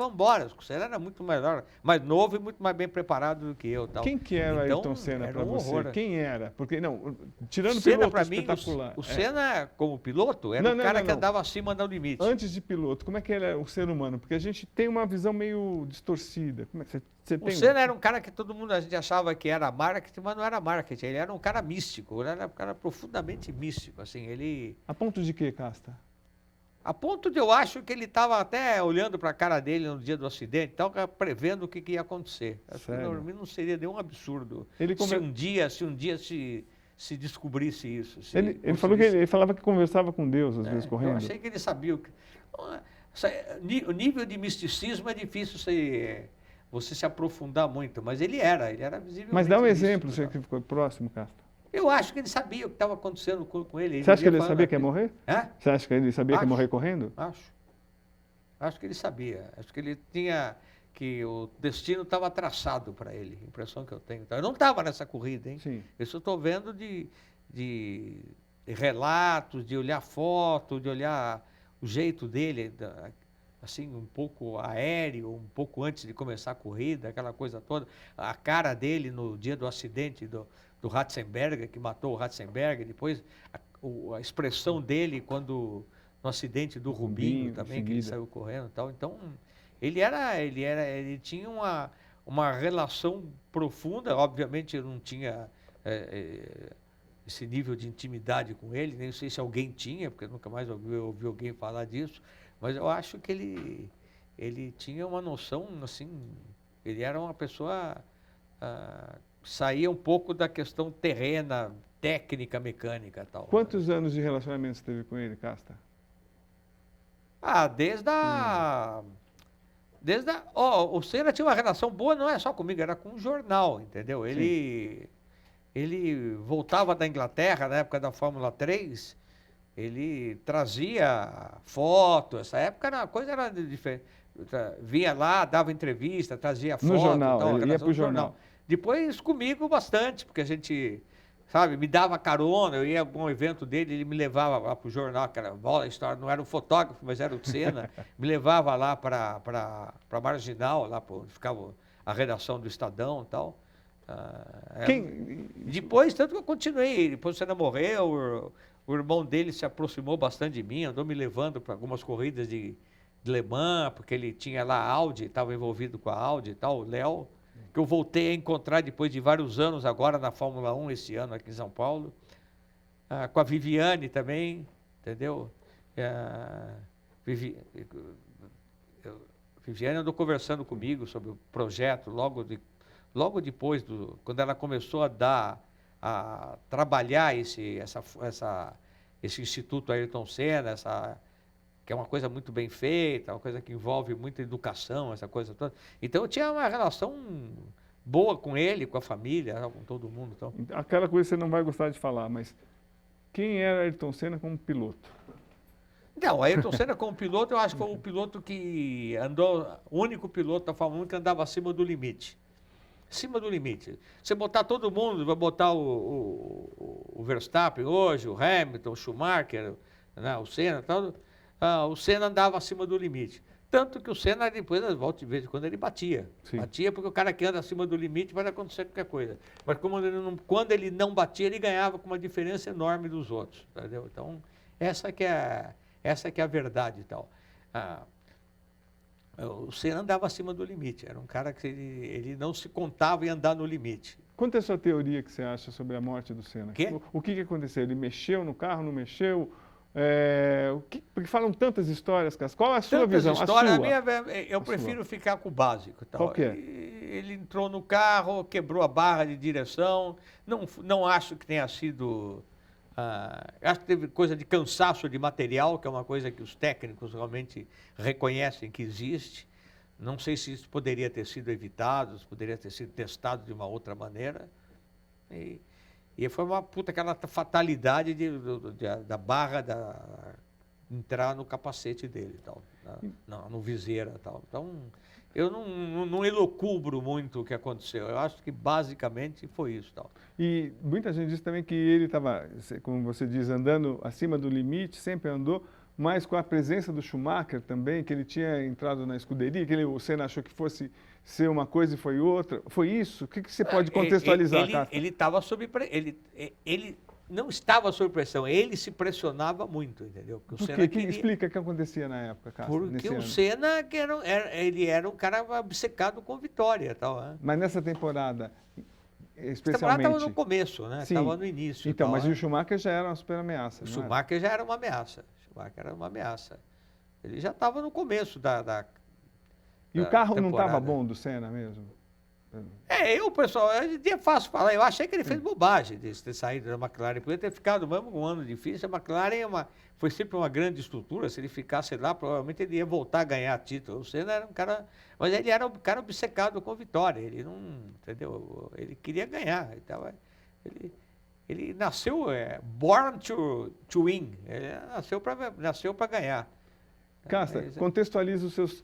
O Senna era muito melhor, mais novo e muito mais bem preparado do que eu. Tal. Quem que era então, Ayrton Senna para você? Horror. Quem era? Porque, não, tirando o Senna, piloto mim, espetacular. O Senna, como piloto, era o cara que andava acima do limite. Antes de piloto, como é que era o ser humano? Porque a gente tem uma visão meio distorcida. Como é que você tem? O Senna era um cara que todo mundo, a gente achava que era marketing, mas não era marketing. Ele era um cara místico, ele era um cara profundamente místico. Assim, ele... A ponto de quê, Casta? A ponto de eu acho que ele estava até olhando para a cara dele no dia do acidente, estava prevendo o que ia acontecer. Acho que não seria nenhum absurdo se um dia se descobrisse isso. Ele falava que conversava com Deus, às vezes, correndo. Eu achei que ele sabia o que... O nível de misticismo é difícil você se aprofundar muito, mas ele era visivelmente Mas dá um místico, exemplo, você tal. que ficou próximo, Casta. Eu acho que ele sabia o que estava acontecendo com ele. Você acha que ele vivia sabia que ia falando morrer? Hã? Você acha que ele sabia que ia Acho. morrer correndo? Acho que ele sabia. Acho que ele tinha que o destino estava traçado para ele. A impressão que eu tenho. Eu não estava nessa corrida, hein? Sim. Isso eu estou vendo de relatos, de olhar foto, de olhar o jeito dele, assim, um pouco aéreo, um pouco antes de começar a corrida, aquela coisa toda. A cara dele no dia do acidente do Ratzenberger, que matou o Ratzenberger, depois a expressão dele quando no acidente do Rubinho também, que ele saiu correndo e tal. Então, ele tinha uma relação profunda, obviamente eu não tinha esse nível de intimidade com ele, nem sei se alguém tinha, porque eu nunca mais ouvi alguém falar disso, mas eu acho que ele tinha uma noção, assim, ele era uma pessoa, saía um pouco da questão terrena, técnica, mecânica e tal. Quantos anos de relacionamento você teve com ele, Casta? O Senna tinha uma relação boa, não é só comigo, era com o jornal, entendeu? Ele voltava da Inglaterra, na época da Fórmula 3, ele trazia foto, essa época a coisa era diferente. Vinha lá, dava entrevista, trazia foto. No jornal, tal, ele ia para o jornal. Depois comigo bastante, porque a gente, sabe, me dava carona, eu ia a algum evento dele, ele me levava lá para o jornal, aquela bola, história, não era o fotógrafo, mas era o Senna, me levava lá para Marginal, lá onde ficava a redação do Estadão e tal. Depois, tanto que eu continuei, depois o Senna morreu, o irmão dele se aproximou bastante de mim, andou me levando para algumas corridas de Le Mans, porque ele tinha lá a Audi, estava envolvido com a Audi e tal, o Léo, que eu voltei a encontrar depois de vários anos agora na Fórmula 1 esse ano aqui em São Paulo, com a Viviane também, entendeu? Viviane andou conversando comigo sobre o projeto logo depois, quando ela começou a trabalhar esse Instituto Ayrton Senna, que é uma coisa muito bem feita, uma coisa que envolve muita educação, essa coisa toda. Então eu tinha uma relação boa com ele, com a família, com todo mundo. Então. Aquela coisa que você não vai gostar de falar, mas quem era Ayrton Senna como piloto? Não, Ayrton Senna como piloto, eu acho que foi o piloto que andou, o único piloto da Fórmula 1 que andava acima do limite. Acima do limite. Você botar todo mundo, vai botar o Verstappen hoje, o Hamilton, o Schumacher, né, o Senna, tal, o Senna andava acima do limite. Tanto que o Senna, depois, de vez em quando, ele batia. Sim. Batia porque o cara que anda acima do limite vai acontecer qualquer coisa. Mas quando ele não batia, ele ganhava com uma diferença enorme dos outros. Entendeu? Então, essa que é a verdade e tal. O Senna andava acima do limite. Era um cara que ele não se contava em andar no limite. Quanto é a sua teoria que você acha sobre a morte do Senna? O que aconteceu? Ele mexeu no carro, não mexeu? Porque falam tantas histórias, Cássio. Qual é a sua visão? Histórias, eu prefiro ficar com o básico. Tal. Qual que é? Ele entrou no carro, quebrou a barra de direção. Não acho que tenha sido... acho que teve coisa de cansaço de material, que é uma coisa que os técnicos realmente reconhecem que existe. Não sei se isso poderia ter sido evitado, se poderia ter sido testado de uma outra maneira. E foi aquela fatalidade da barra entrar no capacete dele, tal, no viseira e tal. Então, eu não elocubro muito o que aconteceu. Eu acho que basicamente foi isso. Tal. E muita gente diz também que ele estava, como você diz, andando acima do limite, sempre andou, mas com a presença do Schumacher também, que ele tinha entrado na escuderia, que o Senna achou que fosse ser uma coisa e foi outra. Foi isso? O que você pode contextualizar, Cássio? Ele estava sob ele não estava sob pressão, ele se pressionava muito, entendeu? Porque o Senna explica o que acontecia na época, Cássio. Porque o Senna, ele era um cara obcecado com vitória. Tal, né? Mas nessa temporada, especialmente... Essa temporada estava no começo, né? Estava no início. Então, tal, mas o Schumacher já era uma super ameaça. O Schumacher já era uma ameaça. Ele já estava no começo da E o carro temporada. não estava bom do Senna mesmo? O pessoal, é fácil falar, eu achei que ele fez bobagem de ter saído da McLaren, podia ter ficado mesmo um ano difícil, a McLaren foi sempre uma grande estrutura, se ele ficasse lá, provavelmente ele ia voltar a ganhar título, o Senna era um cara, mas ele era um cara obcecado com vitória, ele não, entendeu, ele queria ganhar, então, ele nasceu, born to win, ele nasceu para ganhar. Casta, contextualiza os seus,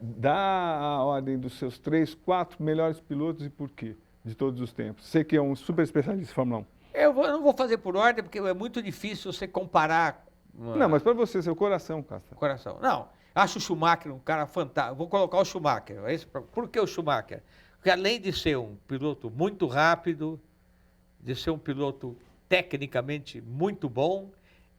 dá a ordem dos seus 3, 4 melhores pilotos e por quê, de todos os tempos. Você que é um super especialista em Fórmula 1. Eu não vou fazer por ordem, porque é muito difícil você comparar. Não, mas para você, seu coração, Casta. Coração. Não, acho o Schumacher um cara fantástico. Vou colocar o Schumacher. Por que o Schumacher? Porque além de ser um piloto muito rápido, de ser um piloto tecnicamente muito bom,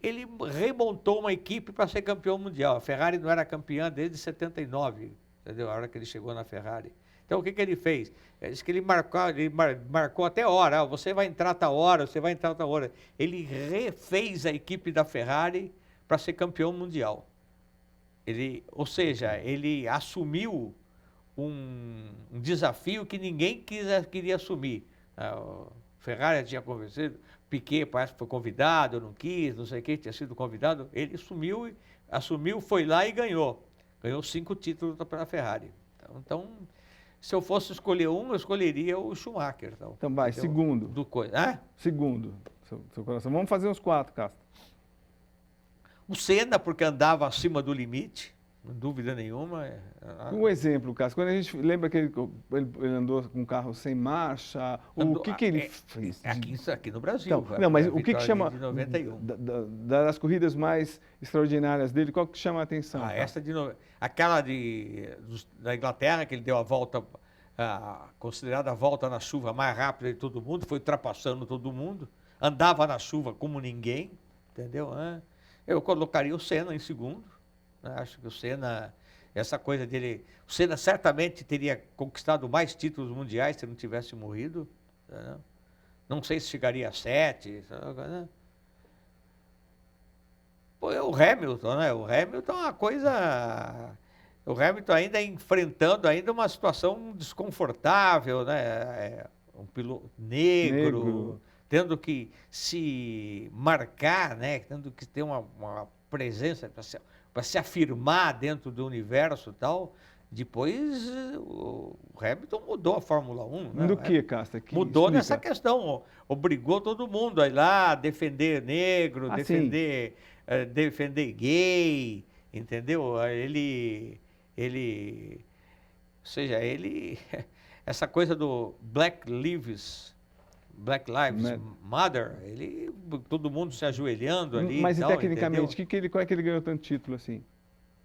ele remontou uma equipe para ser campeão mundial. A Ferrari não era campeã desde 79, entendeu? A hora que ele chegou na Ferrari. Então, o que ele fez? Ele disse que ele marcou até hora. Você vai entrar tal hora, você vai entrar tal hora. Ele refez a equipe da Ferrari para ser campeão mundial. Ou seja, ele assumiu um desafio que ninguém queria assumir. A Ferrari tinha convencido, Piquet parece que foi convidado, não quis, não sei o que, tinha sido convidado. Ele assumiu, foi lá e ganhou. Ganhou 5 títulos pela Ferrari. Então, se eu fosse escolher um, eu escolheria o Schumacher. Então vai, segundo. Segundo, seu coração. Vamos fazer os 4, Casta. O Senna, porque andava acima do limite, não dúvida nenhuma. Um exemplo, Casta, quando a gente lembra que ele andou com um carro sem marcha, o que ele fez? Aqui no Brasil. Então, não, mas o que chama, de 91. Das corridas mais extraordinárias dele, qual que chama a atenção? Aquela da Inglaterra, que ele deu a volta, considerada a volta na chuva mais rápida de todo mundo, foi ultrapassando todo mundo, andava na chuva como ninguém, entendeu? Eu colocaria o Senna em segundo. Acho que o Senna, essa coisa dele... O Senna certamente teria conquistado mais títulos mundiais se não tivesse morrido. Não sei se chegaria a 7. Pô, o Hamilton, né? O Hamilton é uma coisa... O Hamilton ainda enfrentando uma situação desconfortável, né? Um piloto negro, tendo que se marcar, né? Tendo que ter uma presença para se afirmar dentro do universo e tal. Depois o Hamilton mudou a Fórmula 1. Né? Do que, Casta? Mudou nessa questão. Obrigou todo mundo a ir lá defender negro, defender gay, entendeu? Ou seja, essa coisa do Black Lives Matter, todo mundo se ajoelhando ali. Mas e tal, tecnicamente, qual é que ele ganhou tanto título assim?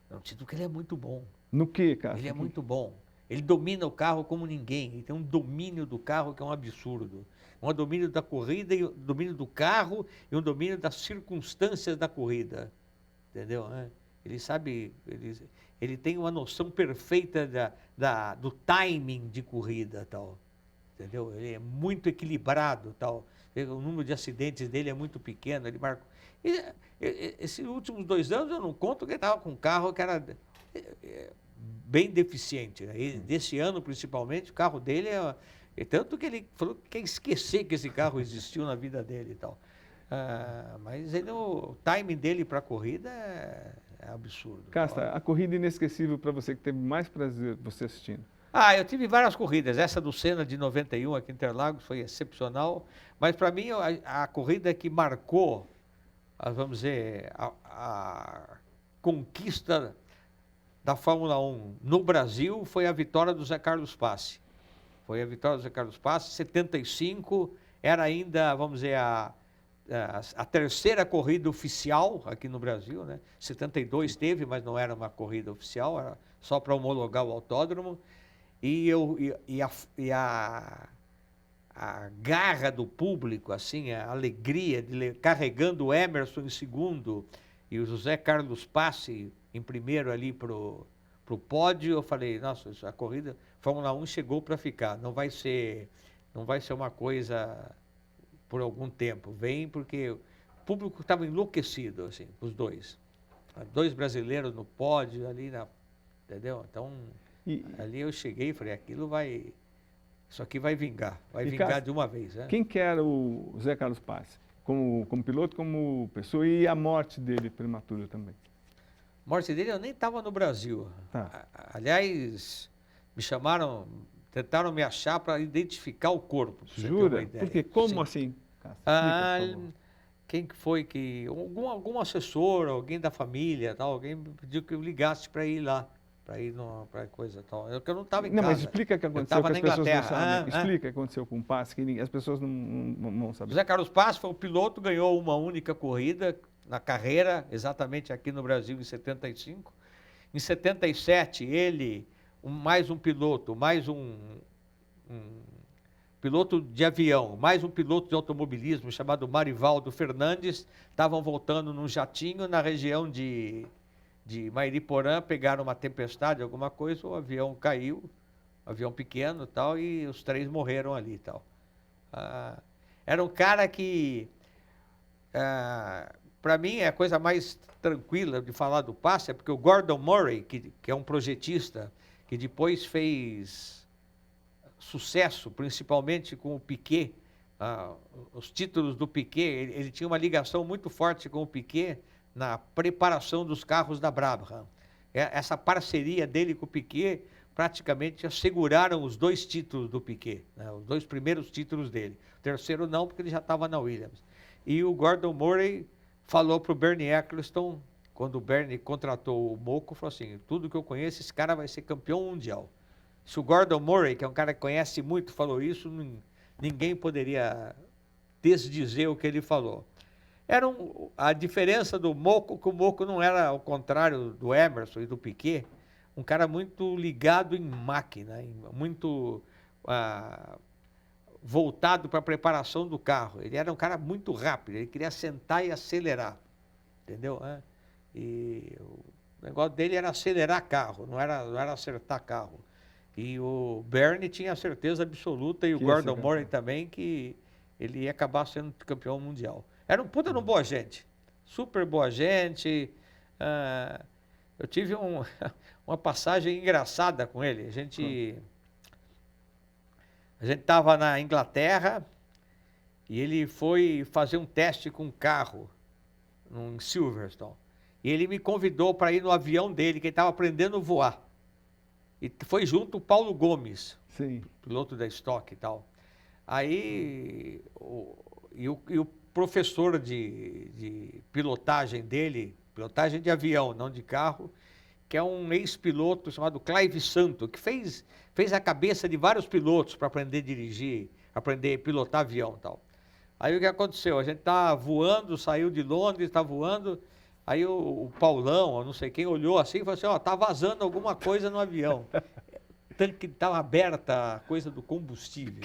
É um título que ele é muito bom. No que, cara? Ele é muito bom. Ele domina o carro como ninguém. Ele tem um domínio do carro que é um absurdo. Um domínio da corrida, e um domínio do carro e um domínio das circunstâncias da corrida. Entendeu? Ele sabe, ele tem uma noção perfeita do timing de corrida, tal. Entendeu? Ele é muito equilibrado, tal. O número de acidentes dele é muito pequeno. Ele marca. Esses últimos 2 anos eu não conto que ele estava com um carro que era bem deficiente. Né? E desse ano, principalmente, o carro dele tanto que ele falou que quer esquecer que esse carro existiu na vida dele e tal. Mas o timing dele para a corrida é absurdo. Casta, a corrida inesquecível para você, que teve mais prazer você assistindo? Eu tive várias corridas. Essa do Senna de 91 aqui em Interlagos foi excepcional. Mas para mim, a corrida que marcou, vamos dizer, a conquista da Fórmula 1 no Brasil foi a vitória do Zé Carlos Passe. Foi a vitória do Zé Carlos Passe. 75 era ainda, vamos dizer, a terceira corrida oficial aqui no Brasil, né? 72 teve, mas não era uma corrida oficial, era só para homologar o autódromo. E a garra do público, assim, a alegria de carregando o Emerson em segundo e o José Carlos Passe em primeiro ali pro pódio, eu falei, nossa, a corrida Fórmula 1 chegou para ficar, não vai ser uma coisa por algum tempo, vem porque o público estava enlouquecido, assim, os dois. 2 brasileiros no pódio ali, entendeu? Então, ali eu cheguei e falei, aquilo vai Isso aqui vai vingar. Vai E, vingar Cássio, de uma vez. Né? quem que era o Zé Carlos Passe? Como piloto, como pessoa, e a morte dele prematura também. A morte dele, eu nem estava no Brasil. Tá. Aliás, me chamaram, tentaram me achar para identificar o corpo. Pra você ter uma Jura? ideia. Porque como Sim. assim? Cássio? Ah, Explica, por favor. quem que foi que... Algum assessor, alguém da família, tal, alguém me pediu que eu ligasse para ir lá. Para ir para coisa tal. Eu não estava em Não, casa. mas explica o que Eu aconteceu, estava que na as pessoas não Inglaterra. sabem. Explica o que aconteceu com o Passe, que as pessoas não vão saber. José Carlos Paz foi o piloto, ganhou uma única corrida na carreira, exatamente aqui no Brasil, em 75. Em 77, ele, mais um piloto, piloto de avião, mais um piloto de automobilismo chamado Marivaldo Fernandes, estavam voltando num jatinho na região de Mairiporã, pegaram uma tempestade, alguma coisa, o avião caiu, avião pequeno e tal, e os três morreram ali e tal. Era um cara que, para mim, é a coisa mais tranquila de falar do Passe, é porque o Gordon Murray, que é um projetista, que depois fez sucesso, principalmente com o Piquet, os títulos do Piquet, ele tinha uma ligação muito forte com o Piquet na preparação dos carros da Brabham. Essa parceria dele com o Piquet praticamente asseguraram os 2 títulos do Piquet, né? Os 2 primeiros títulos dele. O terceiro não, porque ele já estava na Williams. E o Gordon Murray falou para o Bernie Eccleston, quando o Bernie contratou o Moco, falou assim, tudo que eu conheço, esse cara vai ser campeão mundial. Se o Gordon Murray, que é um cara que conhece muito, falou isso, ninguém poderia desdizer o que ele falou. A diferença do Moco, que o Moco não era, ao contrário do Emerson e do Piquet, um cara muito ligado em máquina, muito voltado para a preparação do carro. Ele era um cara muito rápido, ele queria sentar e acelerar, entendeu? E o negócio dele era acelerar carro, não era acertar carro. E o Bernie tinha certeza absoluta, e o Gordon Murray também, que ele ia acabar sendo campeão mundial. Era um puta de boa gente, super boa gente. Eu tive uma passagem engraçada com ele. A gente estava na Inglaterra e ele foi fazer um teste com um carro em Silverstone. E ele me convidou para ir no avião dele, que ele estava aprendendo a voar. E foi junto o Paulo Gomes, Sim. piloto da Stock e tal. Aí o professor de pilotagem dele, pilotagem de avião, não de carro, que é um ex-piloto chamado Clive Santo, que fez a cabeça de vários pilotos para aprender a dirigir, aprender a pilotar avião e tal. Aí o que aconteceu? A gente tá voando, saiu de Londres, tá voando, aí o Paulão, ou não sei quem, olhou assim e falou assim, tá vazando alguma coisa no avião. Tanto que estava aberta a coisa do combustível.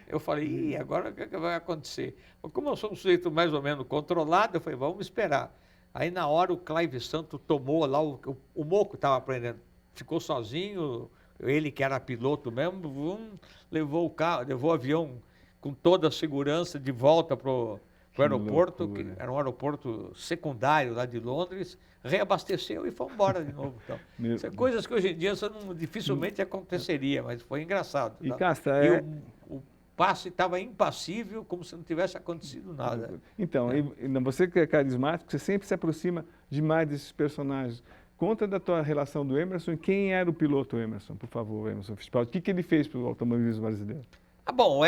Eu falei, agora o que vai acontecer? Como eu sou um sujeito mais ou menos controlado, eu falei, vamos esperar. Aí na hora o Clive Santo tomou lá, o Moco estava aprendendo, ficou sozinho, ele que era piloto mesmo, levou o carro, levou o avião com toda a segurança de volta para o aeroporto, que era um aeroporto secundário lá de Londres, reabasteceu e foi embora de novo. Então. São coisas que hoje em dia dificilmente aconteceria, mas foi engraçado. E, tá? Casta, O Passe estava impassível, como se não tivesse acontecido nada. Então, você que é carismático, você sempre se aproxima demais desses personagens. Conta da tua relação do Emerson e quem era o piloto Emerson, por favor, Emerson Fittipaldi. O que ele fez para o automobilismo brasileiro? Bom, o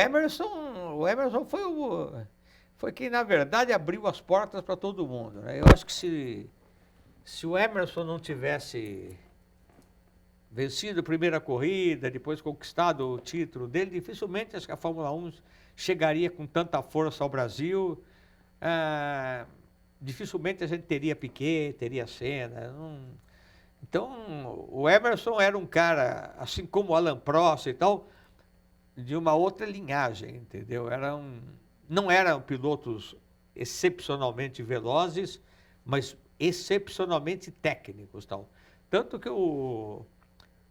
Emerson foi quem, na verdade, abriu as portas para todo mundo, né? Eu acho que se o Emerson não tivesse vencido a primeira corrida, depois conquistado o título dele, dificilmente acho que a Fórmula 1 chegaria com tanta força ao Brasil. Dificilmente a gente teria Piquet, teria Senna. Então, o Emerson era um cara, assim como o Alain Prost e tal, de uma outra linhagem, entendeu? Não eram pilotos excepcionalmente velozes, mas excepcionalmente técnicos, tal. Tanto que o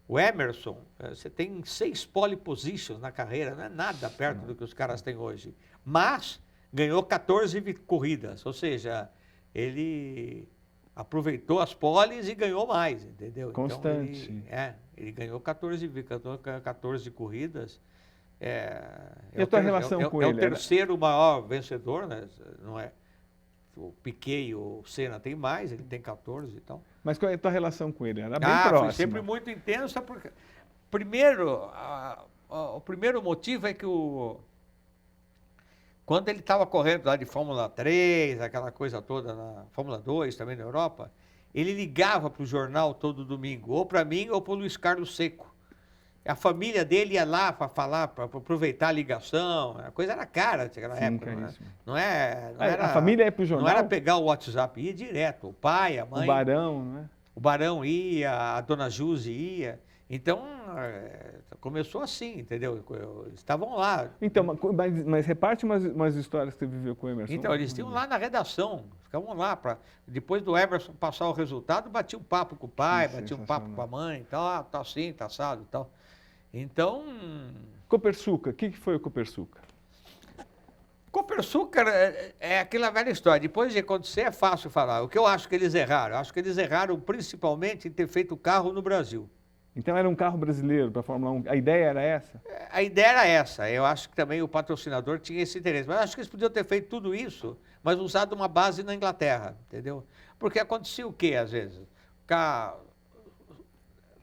Emerson, você tem 6 pole positions na carreira, não é nada perto do que os caras têm hoje. Mas ganhou 14 corridas, ou seja, ele aproveitou as poles e ganhou mais, entendeu? Constante. Então, ele ganhou 14 corridas. E a tua relação com ele? É o terceiro maior vencedor, né? Não é? O Piquet e o Senna tem mais, ele tem 14 e tal. Mas qual é a tua relação com ele? Era bem Foi próxima. sempre muito intensa, porque primeiro, o primeiro motivo é que quando ele estava correndo lá de Fórmula 3, aquela coisa toda na Fórmula 2, também na Europa, ele ligava para o jornal todo domingo, ou para mim ou para o Luiz Carlos Seco. A família dele ia lá para falar, para aproveitar a ligação. A coisa era cara naquela época. Não era, a família ia para o jornal? Não era pegar o WhatsApp, ia direto. O pai, a mãe. O Barão, não é? O Barão ia, a dona Júzi ia. Então, começou assim, entendeu? Estavam lá. Então, mas reparte umas histórias que você viveu com o Emerson. Então, eles tinham lá na redação. Ficavam lá. Depois do Emerson passar o resultado, batia um papo com o pai, batia um papo com a mãe. Tal, tá assim, tá assado e tal. Então... Copersucar, o que foi o Copersucar? Copersucar é aquela velha história. Depois de acontecer, é fácil falar. O que eu acho que eles erraram? Eu acho que eles erraram principalmente em ter feito o carro no Brasil. Então era um carro brasileiro para a Fórmula 1. A ideia era essa? A ideia era essa. Eu acho que também o patrocinador tinha esse interesse. Mas acho que eles podiam ter feito tudo isso, mas usado uma base na Inglaterra, entendeu? Porque acontecia o quê, às vezes?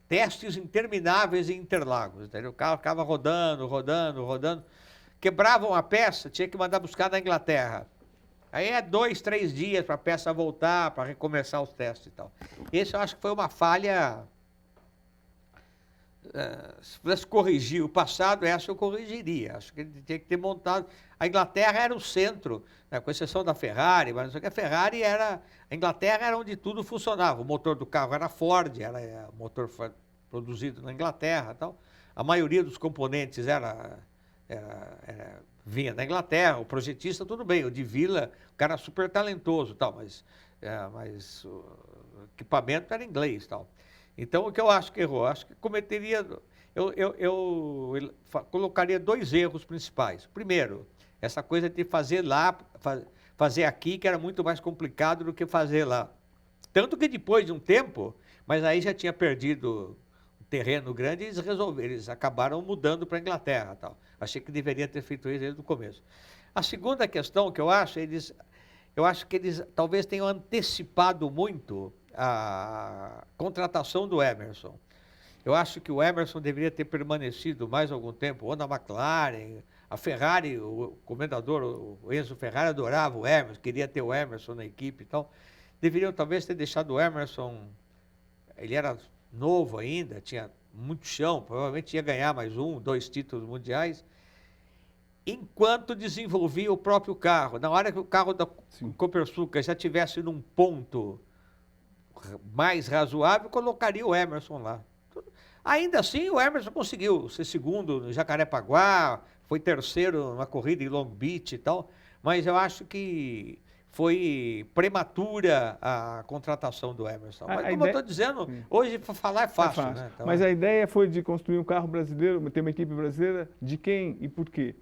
Testes intermináveis em Interlagos, entendeu? O carro ficava rodando. Quebravam a peça, tinha que mandar buscar na Inglaterra. Aí 2, 3 dias para a peça voltar, para recomeçar os testes e tal. Esse eu acho que foi uma falha. Se pudesse corrigir o passado, essa eu corrigiria. Acho que ele tinha que ter montado. A Inglaterra era o centro, né, com exceção da Ferrari, mas não sei o que. A Ferrari era. A Inglaterra era onde tudo funcionava. O motor do carro era Ford, era motor produzido na Inglaterra e tal. A maioria dos componentes vinha da Inglaterra. O projetista, tudo bem. O de Villa, o cara super talentoso, tal, mas o equipamento era inglês, tal. Então, o que eu acho que errou? Acho que cometeria... Eu colocaria 2 erros principais. Primeiro, essa coisa de fazer lá, fazer aqui, que era muito mais complicado do que fazer lá. Tanto que depois de um tempo, mas aí já tinha perdido um terreno grande, eles acabaram mudando para a Inglaterra. Tal. Achei que deveria ter feito isso desde o começo. A segunda questão que eu acho que eles talvez tenham antecipado muito a contratação do Emerson. Eu acho que o Emerson deveria ter permanecido mais algum tempo, ou na McLaren. A Ferrari, o comendador, o Enzo Ferrari, adorava o Emerson, queria ter o Emerson na equipe e tal. Deveriam talvez ter deixado o Emerson, ele era novo ainda, tinha muito chão, provavelmente ia ganhar mais 1, 2 títulos mundiais, enquanto desenvolvia o próprio carro. Na hora que o carro da Copersucar já estivesse num ponto mais razoável, colocaria o Emerson lá. Ainda assim, o Emerson conseguiu ser segundo no Jacarepaguá, foi terceiro na corrida em Long Beach e tal, mas eu acho que foi prematura a contratação do Emerson. Mas como eu estou dizendo, hoje falar é fácil. Né? Então, mas a ideia foi de construir um carro brasileiro, ter uma equipe brasileira, de quem e por quê?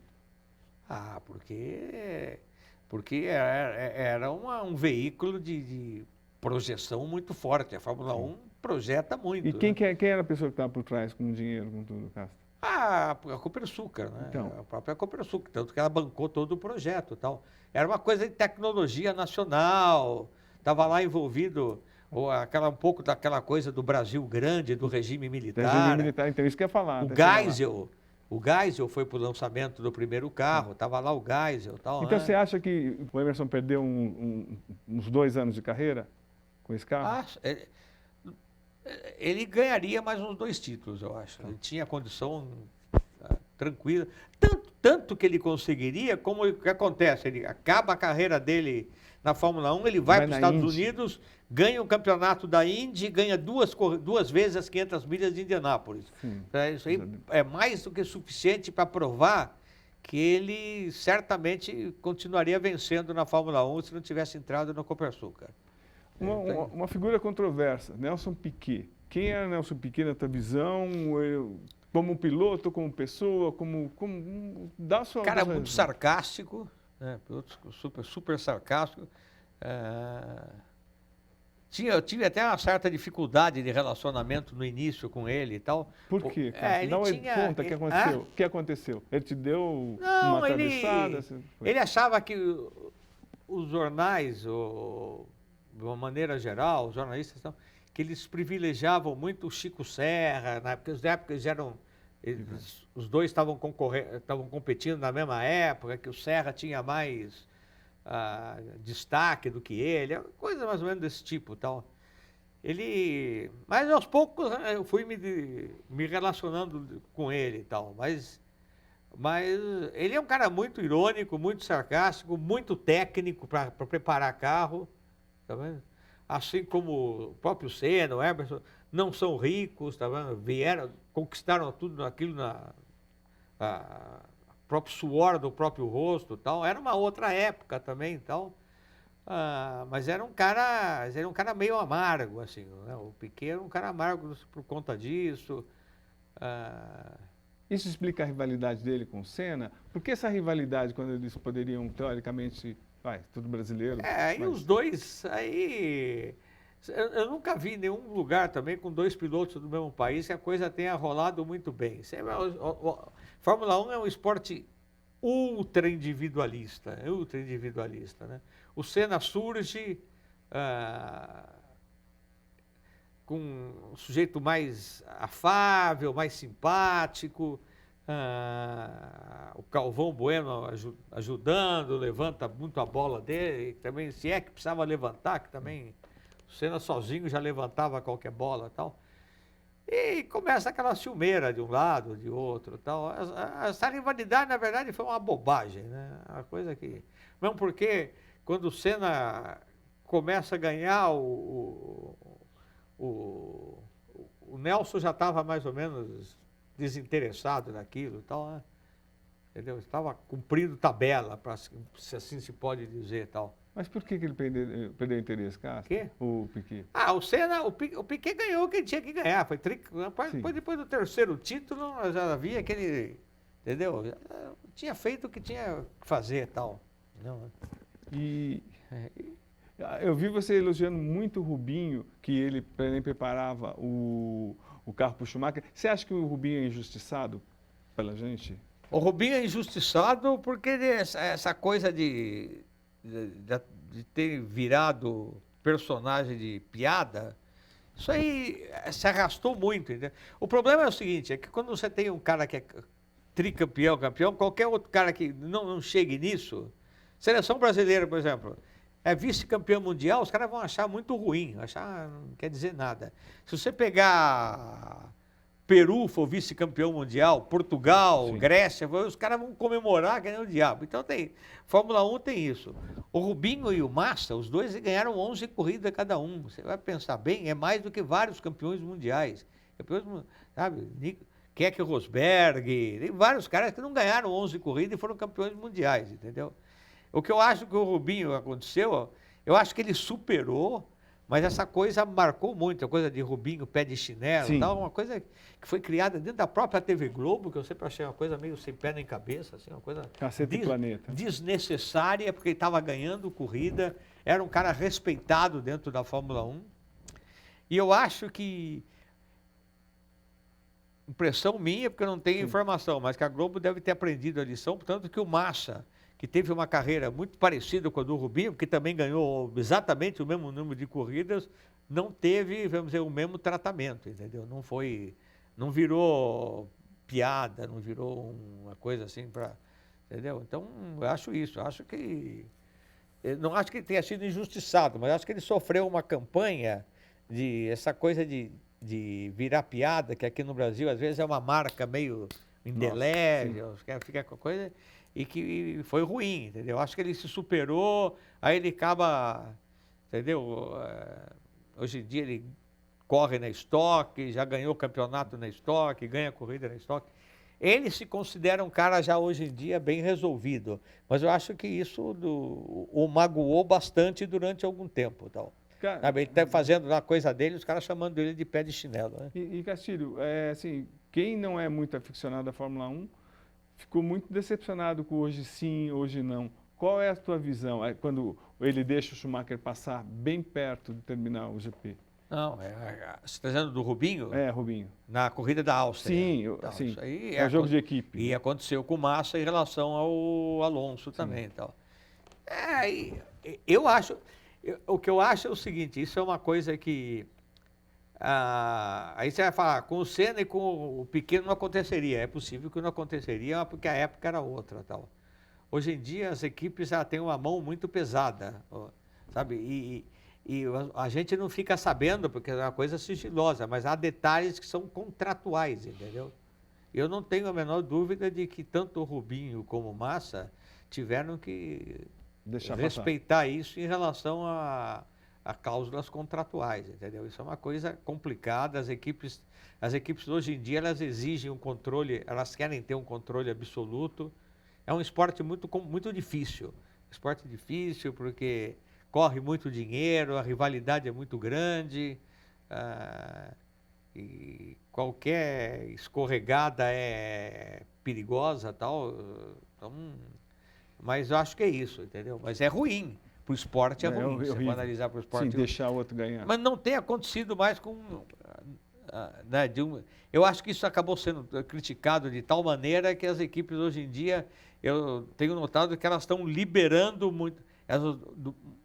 Porque era um veículo de projeção muito forte. A Fórmula 1 projeta muito. E quem era a pessoa que estava por trás com o dinheiro, com tudo, Castro? A Copersucar, né? Então. A própria Copersucar, tanto que ela bancou todo o projeto e tal. Era uma coisa de tecnologia nacional, estava lá envolvido um pouco daquela coisa do Brasil grande, do regime militar. Regime militar, então isso que eu ia falar. O Geisel foi para o lançamento do primeiro carro, estava lá o Geisel e tal. Então você acha que o Emerson perdeu uns 2 anos de carreira com esse carro? Ele ganharia mais uns 2 títulos, eu acho. Ele tinha condição tranquila. Tanto que ele conseguiria, como o que acontece, ele acaba a carreira dele na Fórmula 1, ele vai para os Estados Unidos, ganha o campeonato da Indy, ganha 2 vezes as 500 milhas de Indianápolis. Isso aí é mais do que suficiente para provar que ele certamente continuaria vencendo na Fórmula 1 se não tivesse entrado no Copersucar. Uma figura controversa, Nelson Piquet. Quem era Nelson Piquet na tua visão? Como piloto, como pessoa, dá a sua... Cara muito sarcástico, né? Super sarcástico. Eu tive até uma certa dificuldade de relacionamento no início com ele e tal. Por quê, cara? Ele Não, tinha... conta o que aconteceu. O que aconteceu? Ele te deu Não, uma atravessada? ele achava que os jornais, de uma maneira geral, os jornalistas, que eles privilegiavam muito o Chico Serra, porque na época os dois estavam competindo na mesma época, que o Serra tinha mais destaque do que ele, coisa mais ou menos desse tipo, tal. Mas aos poucos eu fui me relacionando com ele e tal, mas ele é um cara muito irônico, muito sarcástico, muito técnico para preparar carro, tá vendo? Assim como o próprio Senna, o Emerson, não são ricos, tá vendo? Conquistaram tudo aquilo próprio suor do próprio rosto, tal. Era uma outra época também, tal. Mas era um cara meio amargo, assim, né? O Piquet era um cara amargo por conta disso. Isso explica a rivalidade dele com o Senna? Por que essa rivalidade, quando eles poderiam, teoricamente, tudo brasileiro? E os dois, aí... Eu nunca vi nenhum lugar também com dois pilotos do mesmo país que a coisa tenha rolado muito bem. Fórmula 1 é um esporte ultra individualista, né? O Senna surge com um sujeito mais afável, mais simpático, o Galvão Bueno ajudando, levanta muito a bola dele, também, se é que precisava levantar, que também o Senna sozinho já levantava qualquer bola e tal. E começa aquela ciumeira de um lado, de outro tal. Essa rivalidade, na verdade, foi uma bobagem, né? Uma coisa que... Mesmo porque quando o Senna começa a ganhar, o Nelson já estava mais ou menos desinteressado naquilo e tal, né? Entendeu? Estava cumprindo tabela, se assim se pode dizer tal. Mas por que ele perdeu interesse, Castro? Quê? O Piquet. O Senna, o Piquet ganhou o que ele tinha que ganhar. Depois do terceiro título, já havia aquele... Entendeu? Tinha feito o que tinha que fazer e tal. Não, E eu vi você elogiando muito o Rubinho, que ele preparava o carro para o Schumacher. Você acha que o Rubinho é injustiçado pela gente? O Rubinho é injustiçado porque essa coisa de ter virado personagem de piada, isso aí se arrastou muito, entendeu? O problema é o seguinte, é que quando você tem um cara que é tricampeão, campeão, qualquer outro cara que não chegue nisso, seleção brasileira, por exemplo, é vice-campeão mundial, os caras vão achar muito ruim, não quer dizer nada. Se você pegar Peru for vice-campeão mundial, Portugal, sim, Grécia, os caras vão comemorar que nem o diabo. Então Fórmula 1 tem isso. O Rubinho e o Massa, os dois ganharam 11 corridas cada um. Você vai pensar bem, é mais do que vários campeões mundiais. Sabe, Keke Rosberg, tem vários caras que não ganharam 11 corridas e foram campeões mundiais, entendeu? O que eu acho que o Rubinho aconteceu, eu acho que ele superou, mas essa coisa marcou muito, a coisa de Rubinho, pé de chinelo, tal, uma coisa que foi criada dentro da própria TV Globo, que eu sempre achei uma coisa meio sem pé nem cabeça, assim, uma coisa desnecessária, porque ele estava ganhando corrida, era um cara respeitado dentro da Fórmula 1. E eu acho que, impressão minha, porque eu não tenho informação, mas que a Globo deve ter aprendido a lição, portanto que o Massa, que teve uma carreira muito parecida com a do Rubinho, que também ganhou exatamente o mesmo número de corridas, não teve, vamos dizer, o mesmo tratamento, entendeu? Não virou piada, não virou uma coisa assim para, entendeu? Então, eu acho isso, não acho que ele tenha sido injustiçado, mas acho que ele sofreu uma campanha essa coisa de virar piada, que aqui no Brasil às vezes é uma marca meio indelével, fica com a coisa... E que foi ruim, entendeu? Acho que ele se superou, aí ele acaba, entendeu? Hoje em dia ele corre na Stock, já ganhou campeonato na Stock, ganha corrida na Stock. Ele se considera um cara já hoje em dia bem resolvido, mas eu acho que isso o magoou bastante durante algum tempo. Tal. Ele está fazendo a coisa dele, os caras chamando ele de pé de chinelo. Né? E Castilho, assim, quem não é muito aficionado à Fórmula 1 ficou muito decepcionado com hoje sim, hoje não. qual é a tua visão quando ele deixa o Schumacher passar bem perto de terminar o GP? Não, você está dizendo do Rubinho? É, Rubinho. Na corrida da Áustria. Sim, Então, sim. isso aí É o jogo de equipe. E aconteceu com o Massa em relação ao Alonso também. Então. Eu acho... O que eu acho é o seguinte, isso é uma coisa que... aí você vai falar, com o Senna e com o Piquet não aconteceria. É possível que não aconteceria, porque a época era outra. Tal. Hoje em dia, as equipes já têm uma mão muito pesada, sabe? E a gente não fica sabendo, porque é uma coisa sigilosa, mas há detalhes que são contratuais, entendeu? Eu não tenho a menor dúvida de que tanto o Rubinho como o Massa tiveram que respeitar isso em relação a cláusulas contratuais, entendeu? Isso é uma coisa complicada, as equipes hoje em dia, elas exigem um controle, elas querem ter um controle absoluto. É um esporte muito difícil, esporte difícil porque corre muito dinheiro, a rivalidade é muito grande, e qualquer escorregada é perigosa, tal. Então, mas eu acho que é isso, entendeu? Mas é ruim. Para o esporte é ruim, você vai analisar para o esporte. Sim, deixar o outro ganhar. Mas não tem acontecido mais com... eu acho que isso acabou sendo criticado de tal maneira que as equipes hoje em dia, eu tenho notado que elas estão liberando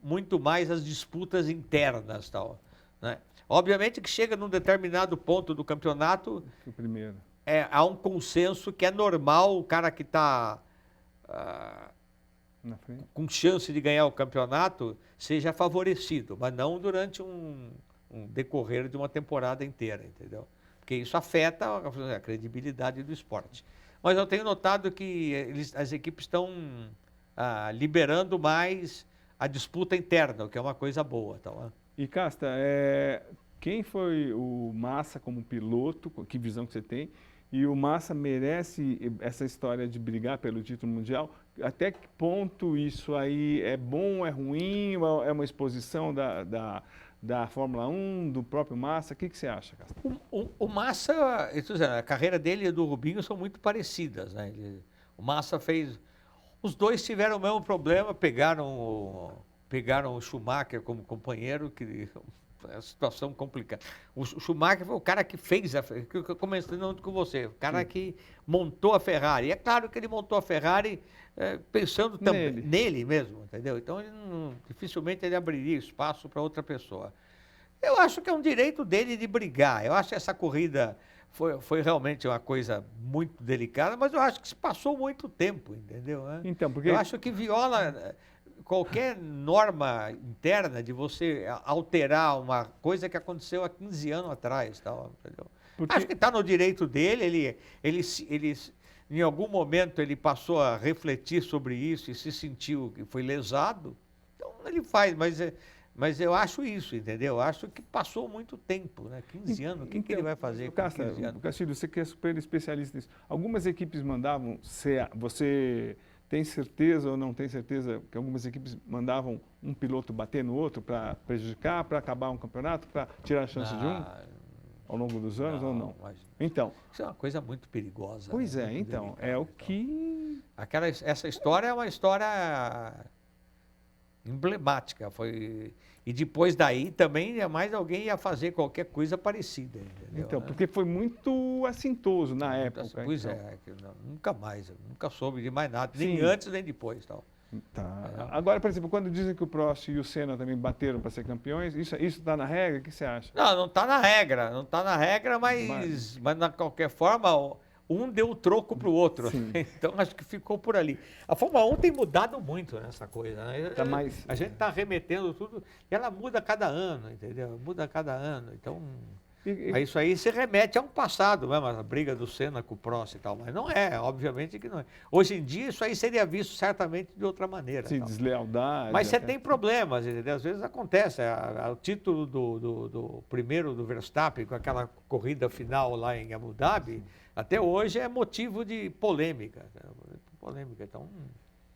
muito mais as disputas internas. Tal, né? Obviamente que chega num determinado ponto do campeonato, o primeiro. Há um consenso que é normal o cara que está... com chance de ganhar o campeonato, seja favorecido, mas não durante um decorrer de uma temporada inteira, entendeu? Porque isso afeta a credibilidade do esporte. Mas eu tenho notado que as equipes estão liberando mais a disputa interna, o que é uma coisa boa. Então, E, Casta, quem foi o Massa como piloto, que visão que você tem? E o Massa merece essa história de brigar pelo título mundial? Até que ponto isso aí é bom, é ruim, é uma exposição da Fórmula 1, do próprio Massa? O que você acha, Casta? O Massa, a carreira dele e do Rubinho são muito parecidas, né? O Massa fez... Os dois tiveram o mesmo problema, pegaram o Schumacher como companheiro, que é uma situação complicada. O Schumacher foi o cara que fez, que eu comecei com você, o cara que montou a Ferrari. E é claro que ele montou a Ferrari pensando também nele mesmo, entendeu? Então, dificilmente ele abriria espaço para outra pessoa. Eu acho que é um direito dele de brigar. Eu acho que essa corrida foi realmente uma coisa muito delicada, mas eu acho que se passou muito tempo, entendeu? Então, porque... Eu acho que viola qualquer norma interna de você alterar uma coisa que aconteceu há 15 anos atrás. Tal, entendeu? Acho que está no direito dele, ele em algum momento ele passou a refletir sobre isso e se sentiu que foi lesado, então ele faz, mas eu acho isso, entendeu? Eu acho que passou muito tempo, né? 15 anos, o que ele vai fazer com 15 anos? Castilho, você que é super especialista nisso. Algumas equipes mandavam, você tem certeza ou não tem certeza que algumas equipes mandavam um piloto bater no outro para prejudicar, para acabar um campeonato, para tirar a chance de um? Ao longo dos anos ou não? Então, isso é uma coisa muito perigosa. Pois é, então, é o que... Essa história é uma história emblemática. E depois daí também mais alguém ia fazer qualquer coisa parecida. Entendeu? Então, porque foi muito assintoso na época. Pois nunca mais, eu nunca soube de mais nada, nem antes nem depois. Tal. Tá. Agora, por exemplo, quando dizem que o Prost e o Senna também bateram para ser campeões, isso está na regra? O que você acha? Não está na regra, mas de qualquer forma, um deu o troco para o outro. Então, acho que ficou por ali. A Fórmula 1 tem mudado muito nessa coisa. Né? A gente está remetendo tudo, e ela muda a cada ano, entendeu? Muda a cada ano. Então, isso aí se remete a um passado mesmo, a briga do Senna com o Prost e tal. Mas não é, obviamente que não é. Hoje em dia, isso aí seria visto certamente de outra maneira. Sim, deslealdade. Mas você tem problemas, entendeu? Às vezes acontece. O título do primeiro do Verstappen, com aquela corrida final lá em Abu Dhabi, até hoje é motivo de polêmica. Então...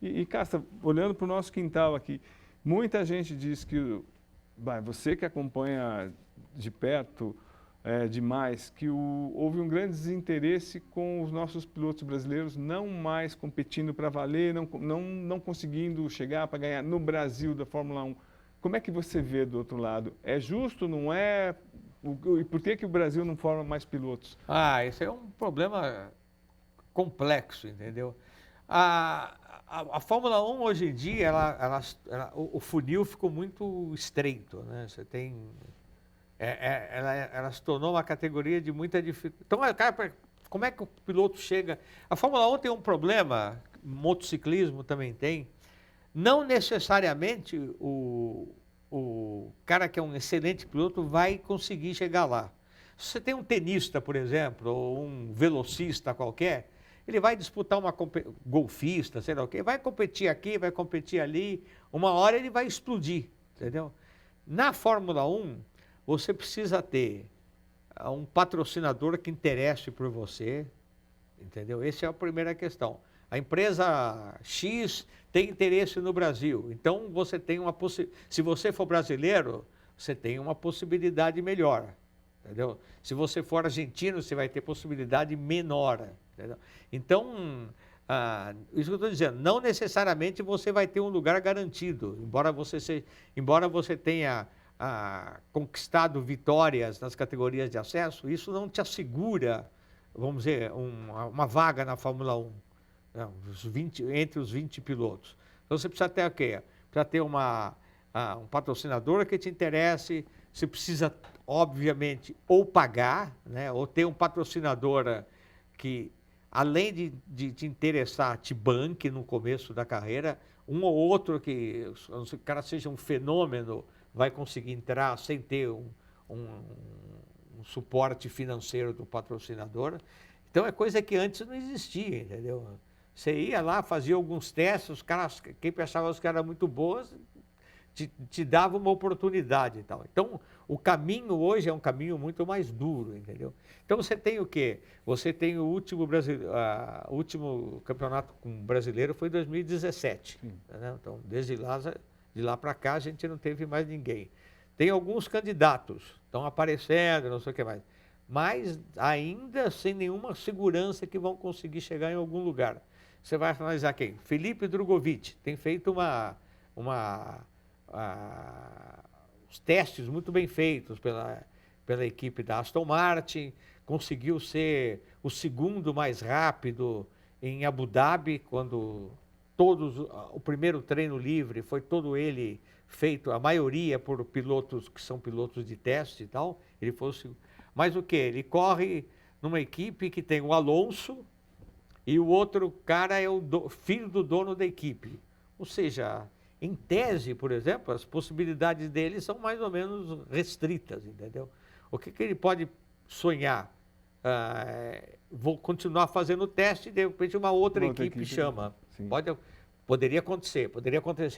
E Casta, olhando para o nosso quintal aqui, muita gente diz que, você que acompanha de perto demais, que houve um grande desinteresse com os nossos pilotos brasileiros não mais competindo para valer, não conseguindo chegar para ganhar no Brasil da Fórmula 1. Como é que você vê do outro lado? É justo, não é? E por que o Brasil não forma mais pilotos? Esse é um problema complexo, entendeu? A Fórmula 1 hoje em dia, o funil ficou muito estreito, né? Você tem... ela se tornou uma categoria de muita dificuldade. Então, cara, como é que o piloto chega... A Fórmula 1 tem um problema, motociclismo também tem. Não necessariamente o cara que é um excelente piloto vai conseguir chegar lá. Se você tem um tenista, por exemplo, ou um velocista qualquer, ele vai disputar golfista, sei lá o quê, vai competir aqui, vai competir ali, uma hora ele vai explodir, entendeu? Na Fórmula 1, você precisa ter um patrocinador que interesse por você, entendeu? Essa é a primeira questão. A empresa X tem interesse no Brasil, então você tem se você for brasileiro, você tem uma possibilidade melhor, entendeu? Se você for argentino, você vai ter possibilidade menor, entendeu? Então, isso que eu estou dizendo, não necessariamente você vai ter um lugar garantido, embora você tenha conquistado vitórias nas categorias de acesso, isso não te assegura, vamos dizer, uma vaga na Fórmula 1. Não, entre os 20 pilotos. Então você precisa ter o quê? Precisa ter um patrocinador que te interesse, você precisa, obviamente, ou pagar, né, ou ter um patrocinador que, além de te interessar, te banque no começo da carreira, um ou outro que, se o cara seja um fenômeno, vai conseguir entrar sem ter um suporte financeiro do patrocinador. Então é coisa que antes não existia, entendeu? Você ia lá, fazia alguns testes, os caras, quem pensava que eram muito boas, te dava uma oportunidade e tal. Então, o caminho hoje é um caminho muito mais duro, entendeu? Então, você tem o quê? Você tem o último campeonato brasileiro foi em 2017. Né? Então, de lá para cá, a gente não teve mais ninguém. Tem alguns candidatos, estão aparecendo, não sei o que mais, mas ainda sem nenhuma segurança que vão conseguir chegar em algum lugar. Você vai analisar quem? Felipe Drogovic tem feito os testes muito bem feitos pela equipe da Aston Martin, conseguiu ser o segundo mais rápido em Abu Dhabi, quando o primeiro treino livre foi todo ele feito, a maioria por pilotos que são pilotos de teste e tal, ele foi o segundo. Mas o que? Ele corre numa equipe que tem o Alonso e o outro cara é o filho do dono da equipe. Ou seja, em tese, por exemplo, as possibilidades dele são mais ou menos restritas, entendeu? O que ele pode sonhar? Vou continuar fazendo o teste e de repente uma outra equipe chama. Poderia acontecer.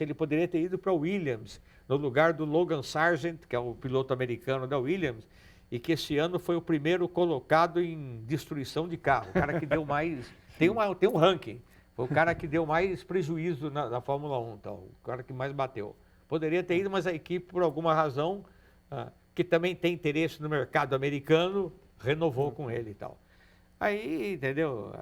Ele poderia ter ido para a Williams, no lugar do Logan Sargent, que é o piloto americano da Williams, e que esse ano foi o primeiro colocado em destruição de carro. O cara que deu mais... Tem um ranking. Foi o cara que deu mais prejuízo na Fórmula 1, então, o cara que mais bateu. Poderia ter ido, mas a equipe, por alguma razão, que também tem interesse no mercado americano, renovou com ele e tal. Aí, entendeu?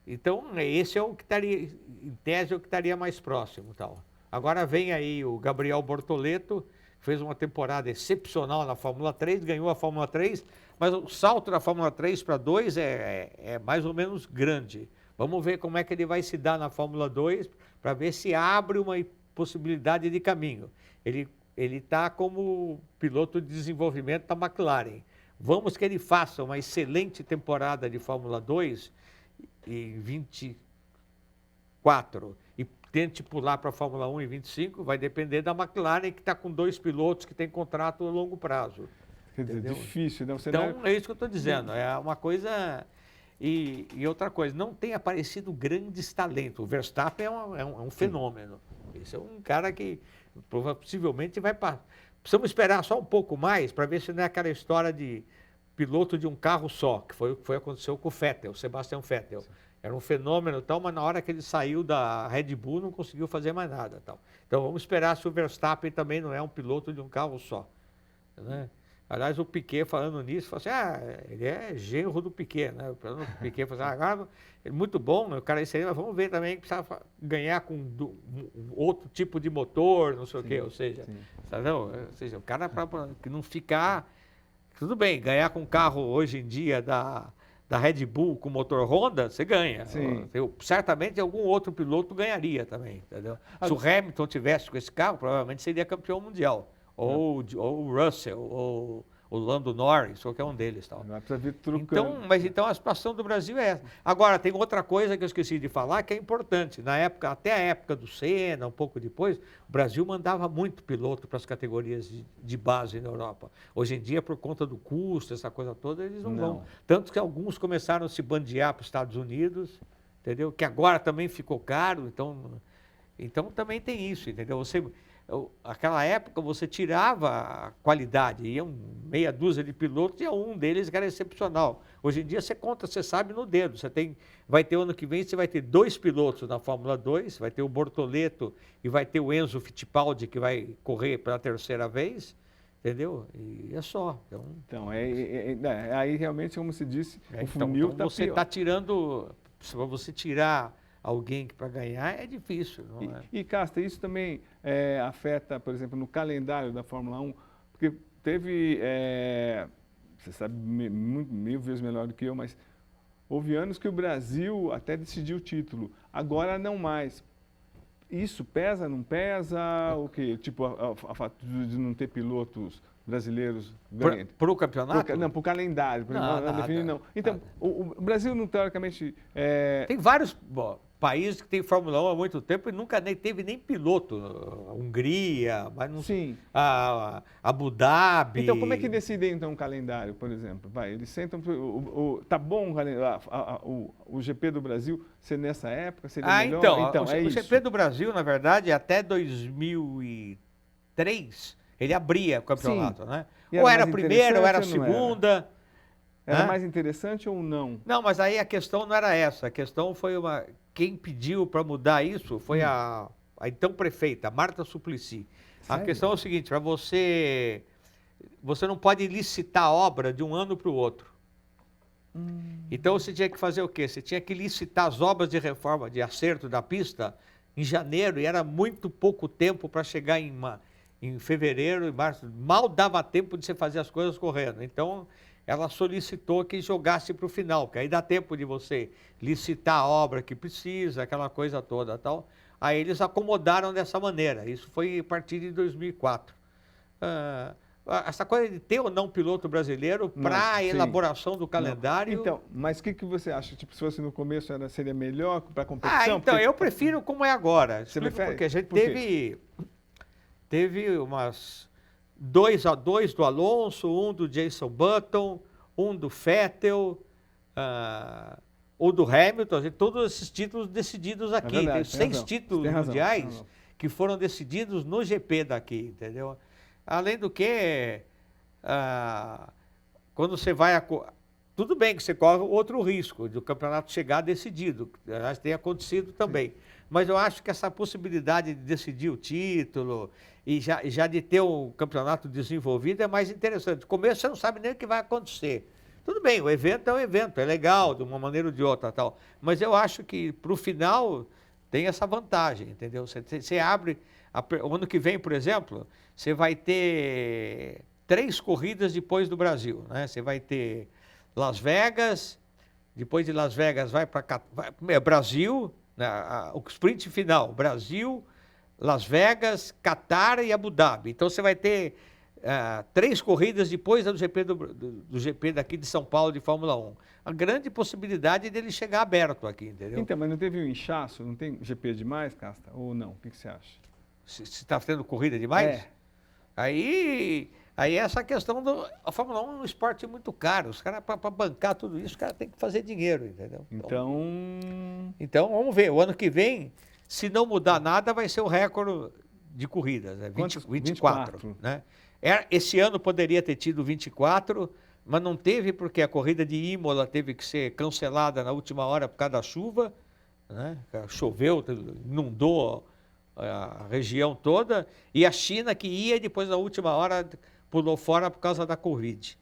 Então, esse é o que estaria, em tese, é o que estaria mais próximo. Tal. Agora vem aí o Gabriel Bortoleto, fez uma temporada excepcional na Fórmula 3, ganhou a Fórmula 3, mas o salto da Fórmula 3 para 2 é mais ou menos grande. Vamos ver como é que ele vai se dar na Fórmula 2 para ver se abre uma possibilidade de caminho. Ele está como piloto de desenvolvimento da McLaren. Vamos que ele faça uma excelente temporada de Fórmula 2 em 24 e tente pular para a Fórmula 1 em 25, vai depender da McLaren, que está com 2 pilotos que tem contrato a longo prazo. Quer dizer, difícil, né? Então, é isso que eu estou dizendo. É uma coisa... E outra coisa, não tem aparecido grandes talentos. O Verstappen é um fenômeno. Esse é um cara que possivelmente vai... Precisamos esperar só um pouco mais para ver se não é aquela história de piloto de um carro só, que foi o que aconteceu com o Vettel, o Sebastian Vettel. Era um fenômeno e tal, mas na hora que ele saiu da Red Bull não conseguiu fazer mais nada. Tal. Então vamos esperar se o Verstappen também não é um piloto de um carro só. Né? Aliás, o Piquet falando nisso, falou assim, ele é genro do Piquet, né? O Piquet falou assim, agora ele é muito bom, né? O cara é isso aí, mas vamos ver também que precisava ganhar com outro tipo de motor, não sei o quê, ou seja, sabe, não? Ou seja, o cara para que não ficar... Tudo bem, ganhar com um carro hoje em dia da Red Bull com motor Honda, você ganha. Certamente algum outro piloto ganharia também, entendeu? Se o Hamilton tivesse com esse carro, provavelmente seria campeão mundial. Ou o Russell, ou o Lando Norris, qualquer um deles. Tal. Então a situação do Brasil é essa. Agora, tem outra coisa que eu esqueci de falar, que é importante. Até a época do Senna, um pouco depois, o Brasil mandava muito piloto para as categorias de base na Europa. Hoje em dia, por conta do custo, essa coisa toda, eles não vão. Tanto que alguns começaram a se bandear para os Estados Unidos, entendeu? Que agora também ficou caro, então também tem isso, entendeu? Aquela época você tirava a qualidade, iam meia dúzia de pilotos e um deles que era excepcional. Hoje em dia você conta, você sabe no dedo. Vai ter ano que vem, você vai ter 2 pilotos na Fórmula 2, vai ter o Bortoleto e vai ter o Enzo Fittipaldi que vai correr pela 3ª vez, entendeu? E é só. Aí realmente, como se disse, o funil está você está tirando, para você tirar alguém que para ganhar é difícil. Não é? E Casta, isso também afeta, por exemplo, no calendário da Fórmula 1, porque teve, você sabe mil vezes melhor do que eu, mas houve anos que o Brasil até decidiu o título, agora não mais. Isso pesa, não pesa? O quê? Tipo, a fato de não ter pilotos brasileiros ganhando? Para o campeonato? Não, para o calendário. Não. Então, o Brasil, não, teoricamente... Tem vários países que tem Fórmula 1 há muito tempo e nunca teve nem piloto. A Hungria, mas não sei. Abu Dhabi. Então, como é que decidem, então, o calendário, por exemplo? Eles sentam... Tá bom o GP do Brasil ser nessa época? Seria melhor? Então o GP do Brasil, na verdade, até 2003, ele abria o campeonato, né? Ou era a primeira, ou era a segunda. Era mais interessante ou não? Não, mas aí a questão não era essa. A questão foi quem pediu para mudar isso foi a então prefeita, Marta Suplicy. Sério? A questão é o seguinte, para você não pode licitar a obra de um ano para o outro. Então você tinha que fazer o quê? Você tinha que licitar as obras de reforma, de acerto da pista em janeiro, e era muito pouco tempo para chegar em fevereiro e março. Mal dava tempo de você fazer as coisas correndo. Então ela solicitou que jogasse para o final, que aí dá tempo de você licitar a obra que precisa, aquela coisa toda, tal. Aí eles acomodaram dessa maneira. Isso foi a partir de 2004. Essa coisa de ter ou não piloto brasileiro para a elaboração do calendário... Então, mas o que você acha? Tipo, se fosse no começo, seria melhor para a competição? Então, eu prefiro como é agora. Você prefere? Porque a gente teve umas... 2 do Alonso, 1 do Jenson Button, 1 do Vettel, ou do Hamilton, todos esses títulos decididos aqui. Tem 6 títulos mundiais que foram decididos no GP daqui, entendeu? Além do que, quando você vai... Tudo bem que você corre outro risco de o campeonato chegar decidido, tem acontecido também. Sim. Mas eu acho que essa possibilidade de decidir o título e já de ter o campeonato desenvolvido é mais interessante. No começo você não sabe nem o que vai acontecer. Tudo bem, o evento é um evento, é legal de uma maneira ou de outra, tal. Mas eu acho que para o final tem essa vantagem, entendeu? Você abre, o ano que vem, por exemplo, você vai ter 3 corridas depois do Brasil, né? Você vai ter Las Vegas, depois de Las Vegas vai para Brasil, né? O sprint final, Brasil, Las Vegas, Catar e Abu Dhabi. Então você vai ter 3 corridas depois do GP daqui de São Paulo de Fórmula 1. A grande possibilidade dele chegar aberto aqui, entendeu? Então, mas não teve um inchaço? Não tem GP demais, Casta? Ou não? O que você acha? Se está tendo corrida demais? Aí essa questão a Fórmula 1 é um esporte muito caro. Os caras, para bancar tudo isso, os caras têm que fazer dinheiro, entendeu? Então, vamos ver. O ano que vem, se não mudar nada, vai ser o recorde de corridas, né? 24. Né? Esse ano poderia ter tido 24, mas não teve porque a corrida de Imola teve que ser cancelada na última hora por causa da chuva, né? Choveu, inundou a região toda, e a China que ia depois na última hora pulou fora por causa da Covid.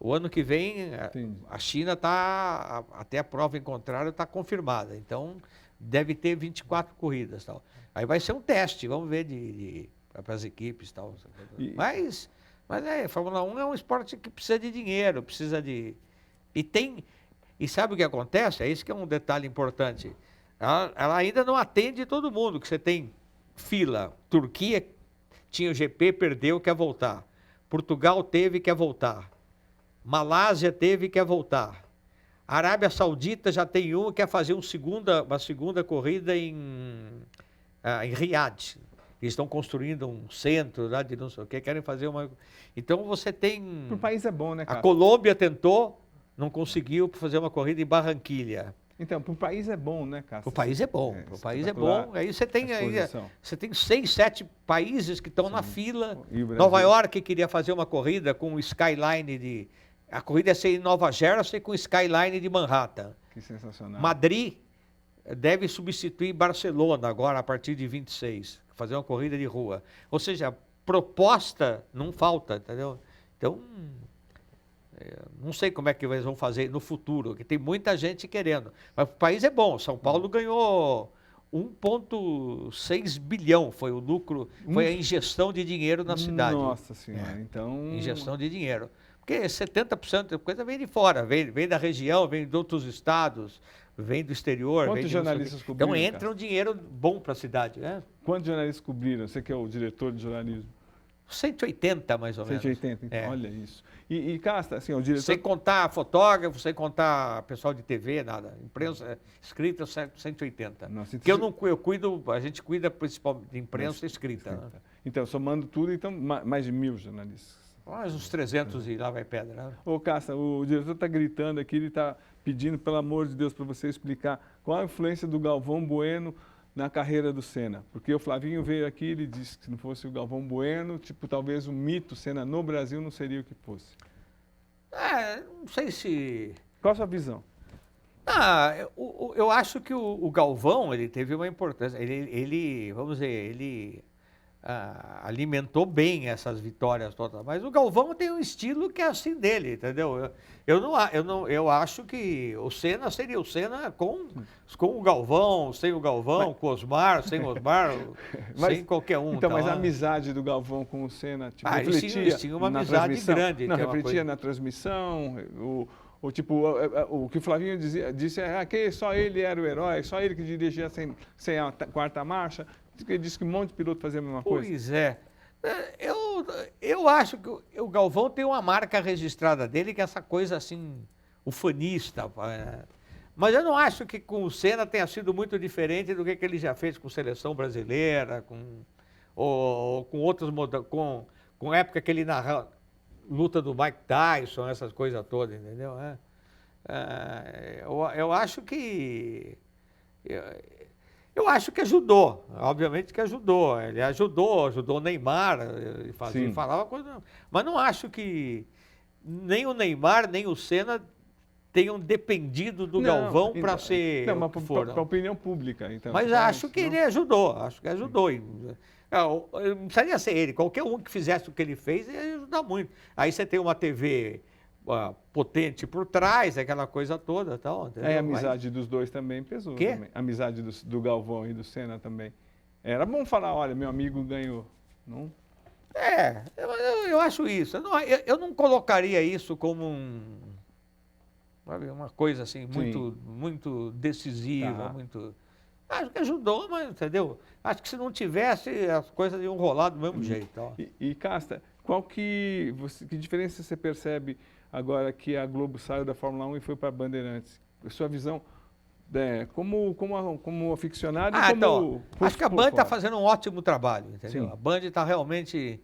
O ano que vem, Entendi. a China está, até a prova em contrário, está confirmada. Então, deve ter 24 corridas. Tal. Aí vai ser um teste, vamos ver para as equipes. Tal. Mas Fórmula 1 é um esporte que precisa de dinheiro, precisa de... E sabe o que acontece? É isso que é um detalhe importante. Ela ainda não atende todo mundo, que você tem fila. Turquia tinha o GP, perdeu, quer voltar. Portugal teve, quer voltar. Malásia teve, quer voltar. A Arábia Saudita já tem quer fazer uma segunda corrida em Riad. Eles estão construindo um centro lá de não sei o que, querem fazer uma... Então você tem... Pro país é bom, né, cara? A Colômbia tentou, não conseguiu fazer uma corrida em Barranquilha. Então, pro país é bom, né, cara? O país é bom, o país é bom. Aí você tem você tem 6, 7 países que estão na fila. Nova York queria fazer uma corrida com o skyline a corrida ia ser em Nova Jersey com o skyline de Manhattan. Que sensacional. Madrid deve substituir Barcelona agora a partir de 26, fazer uma corrida de rua. Ou seja, proposta não falta, entendeu? Então, não sei como é que eles vão fazer no futuro, porque tem muita gente querendo. Mas o país é bom. São Paulo ganhou 1,6 bilhão, foi o lucro, foi a injeção de dinheiro na cidade. Nossa Senhora, então... Injeção de dinheiro. Porque 70% da coisa vem de fora, vem da região, vem de outros estados, vem do exterior. Quantos jornalistas cobriram? Então entra um dinheiro bom para a cidade. Né? Quantos jornalistas cobriram? Você que é o diretor de jornalismo. 180, mais ou menos. 180, então, olha isso. E Casta, assim, o diretor... Sem contar fotógrafo, sem contar pessoal de TV, nada. Imprensa escrita, 180. Nossa, Porque a gente cuida principalmente de imprensa escrita. Né? Então, somando tudo, então, mais de 1.000 jornalistas. Mais uns 300 e lá vai pedra. Né? Ô, Casta, o diretor está gritando aqui, ele está pedindo, pelo amor de Deus, para você explicar qual a influência do Galvão Bueno na carreira do Senna. Porque o Flavinho veio aqui e ele disse que se não fosse o Galvão Bueno, tipo, talvez o mito Senna no Brasil não seria o que fosse. Não sei se... Qual a sua visão? Eu acho que o Galvão, ele teve uma importância. Vamos dizer, ele alimentou bem essas vitórias todas. Mas o Galvão tem um estilo que é assim dele, entendeu? Eu acho que o Senna seria o Senna com o Galvão, sem o Galvão, com o Osmar, sem o Osmar, sem qualquer um. Então, mas a amizade do Galvão com o Senna, tipo, eles tinham uma amizade grande. Não, refletia na transmissão, o que o Flavinho disse é que só ele era o herói, só ele que dirigia sem a quarta marcha. Ele disse que um monte de piloto fazia a mesma coisa. Pois é. Eu acho que o Galvão tem uma marca registrada dele, que é essa coisa assim, ufanista. Mas eu não acho que com o Senna tenha sido muito diferente do que ele já fez com a seleção brasileira, ou com outros com a época que ele narrava luta do Mike Tyson, essas coisas todas, entendeu? Eu acho que... Eu acho que ajudou, obviamente que ajudou. Ele ajudou o Neymar, falava coisa. Mas não acho que nem o Neymar, nem o Senna tenham dependido do Galvão para ser. Não, mas para a opinião pública. Então, mas acho que ele ajudou, não precisaria ser ele, qualquer um que fizesse o que ele fez ia ajudar muito. Aí você tem uma TV potente por trás, aquela coisa toda. Tal, a amizade dos dois também pesou. Também. A amizade do Galvão e do Senna também. Era bom falar, olha, meu amigo ganhou. Não? Eu acho isso. Eu não colocaria isso como uma coisa assim, muito decisiva. Acho que ajudou, mas, entendeu? Acho que se não tivesse, as coisas iam rolar do mesmo jeito. Ó. E Casta, que diferença você percebe agora que a Globo saiu da Fórmula 1 e foi para a Bandeirantes? A sua visão como aficionado e como... acho que a Band está fazendo um ótimo trabalho, entendeu? Sim. A Band está realmente...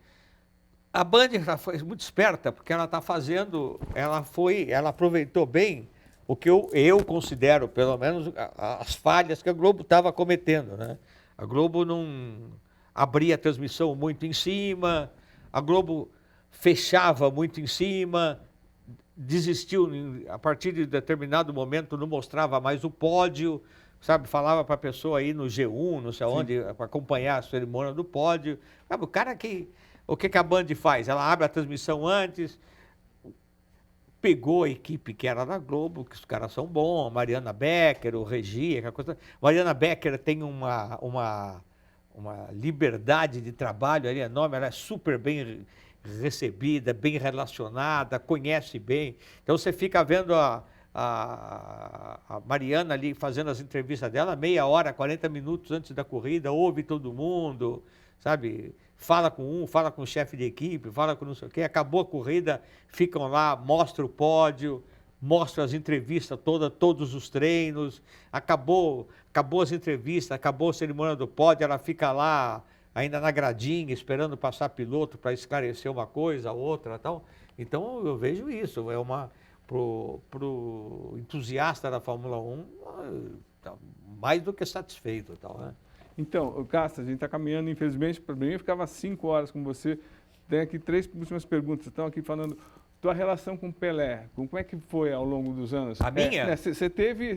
A Band foi muito esperta, porque ela está fazendo... Ela aproveitou bem o que eu considero, pelo menos, as falhas que a Globo estava cometendo, né? A Globo não abria a transmissão muito em cima, a Globo fechava muito em cima, desistiu, a partir de determinado momento não mostrava mais o pódio, sabe? Falava para a pessoa ir no G1, não sei onde, para acompanhar a cerimônia do pódio. Sabe? O cara que... o que que a Band faz? Ela abre a transmissão antes, pegou a equipe que era da Globo, que os caras são bons, Mariana Becker, o Regi, aquela coisa. Mariana Becker tem uma liberdade de trabalho ali enorme, ela é super bem recebida, bem relacionada, conhece bem. Então você fica vendo a Mariana ali fazendo as entrevistas dela, meia hora, 40 minutos antes da corrida, ouve todo mundo, sabe? Fala com um, fala com o chefe de equipe, fala com não sei o quê. Acabou a corrida, ficam lá, mostra o pódio, mostra as entrevistas todas, todos os treinos. Acabou as entrevistas, acabou a cerimônia do pódio, ela fica lá ainda na gradinha, esperando passar piloto para esclarecer uma coisa, outra e tal. Então eu vejo isso, pro entusiasta da Fórmula 1, mais do que satisfeito, tal, né? Então, Casta, a gente está caminhando, infelizmente, para mim eu ficava 5 horas com você. Tem aqui 3 últimas perguntas. Estão aqui falando tua relação com o Pelé. Como é que foi ao longo dos anos? A minha? Você teve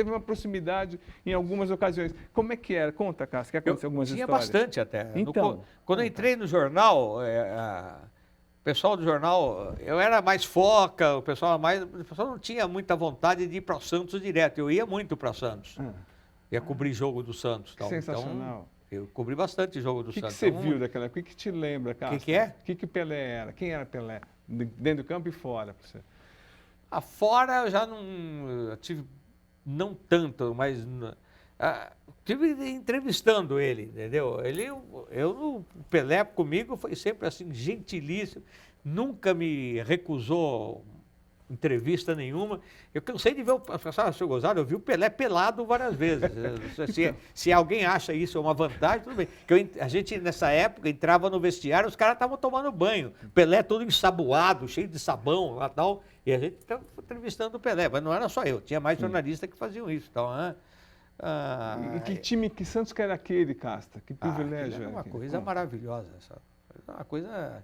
uma proximidade em algumas ocasiões. Como é que era? Conta, Casta, que aconteceu algumas tinha histórias. bastante até. Então, quando eu entrei no jornal, o pessoal do jornal, eu era mais foca, o pessoal não tinha muita vontade de ir para Santos direto. Eu ia muito para Santos. Ia cobrir jogo do Santos. Tal. Sensacional. Então, eu cobri bastante jogo do Santos. O que você viu daquela época? O que te lembra, Casta? O que é? O que Pelé era? Quem era Pelé? Dentro do campo e fora, para você. Fora eu já não eu tive, não tanto, mas tive entrevistando ele, entendeu? O Pelé comigo foi sempre assim, gentilíssimo, nunca me recusou entrevista nenhuma. Eu cansei de ver, seu Gonzalo, eu vi o Pelé pelado várias vezes. Se alguém acha isso uma vantagem, tudo bem. Porque a gente, nessa época, entrava no vestiário, os caras estavam tomando banho. Pelé todo ensaboado, cheio de sabão lá tal. E a gente estava entrevistando o Pelé. Mas não era só eu, tinha mais jornalistas que faziam isso. Então, e que time, que Santos que era aquele, Casta? Que privilégio era uma aquele? coisa maravilhosa. Uma coisa...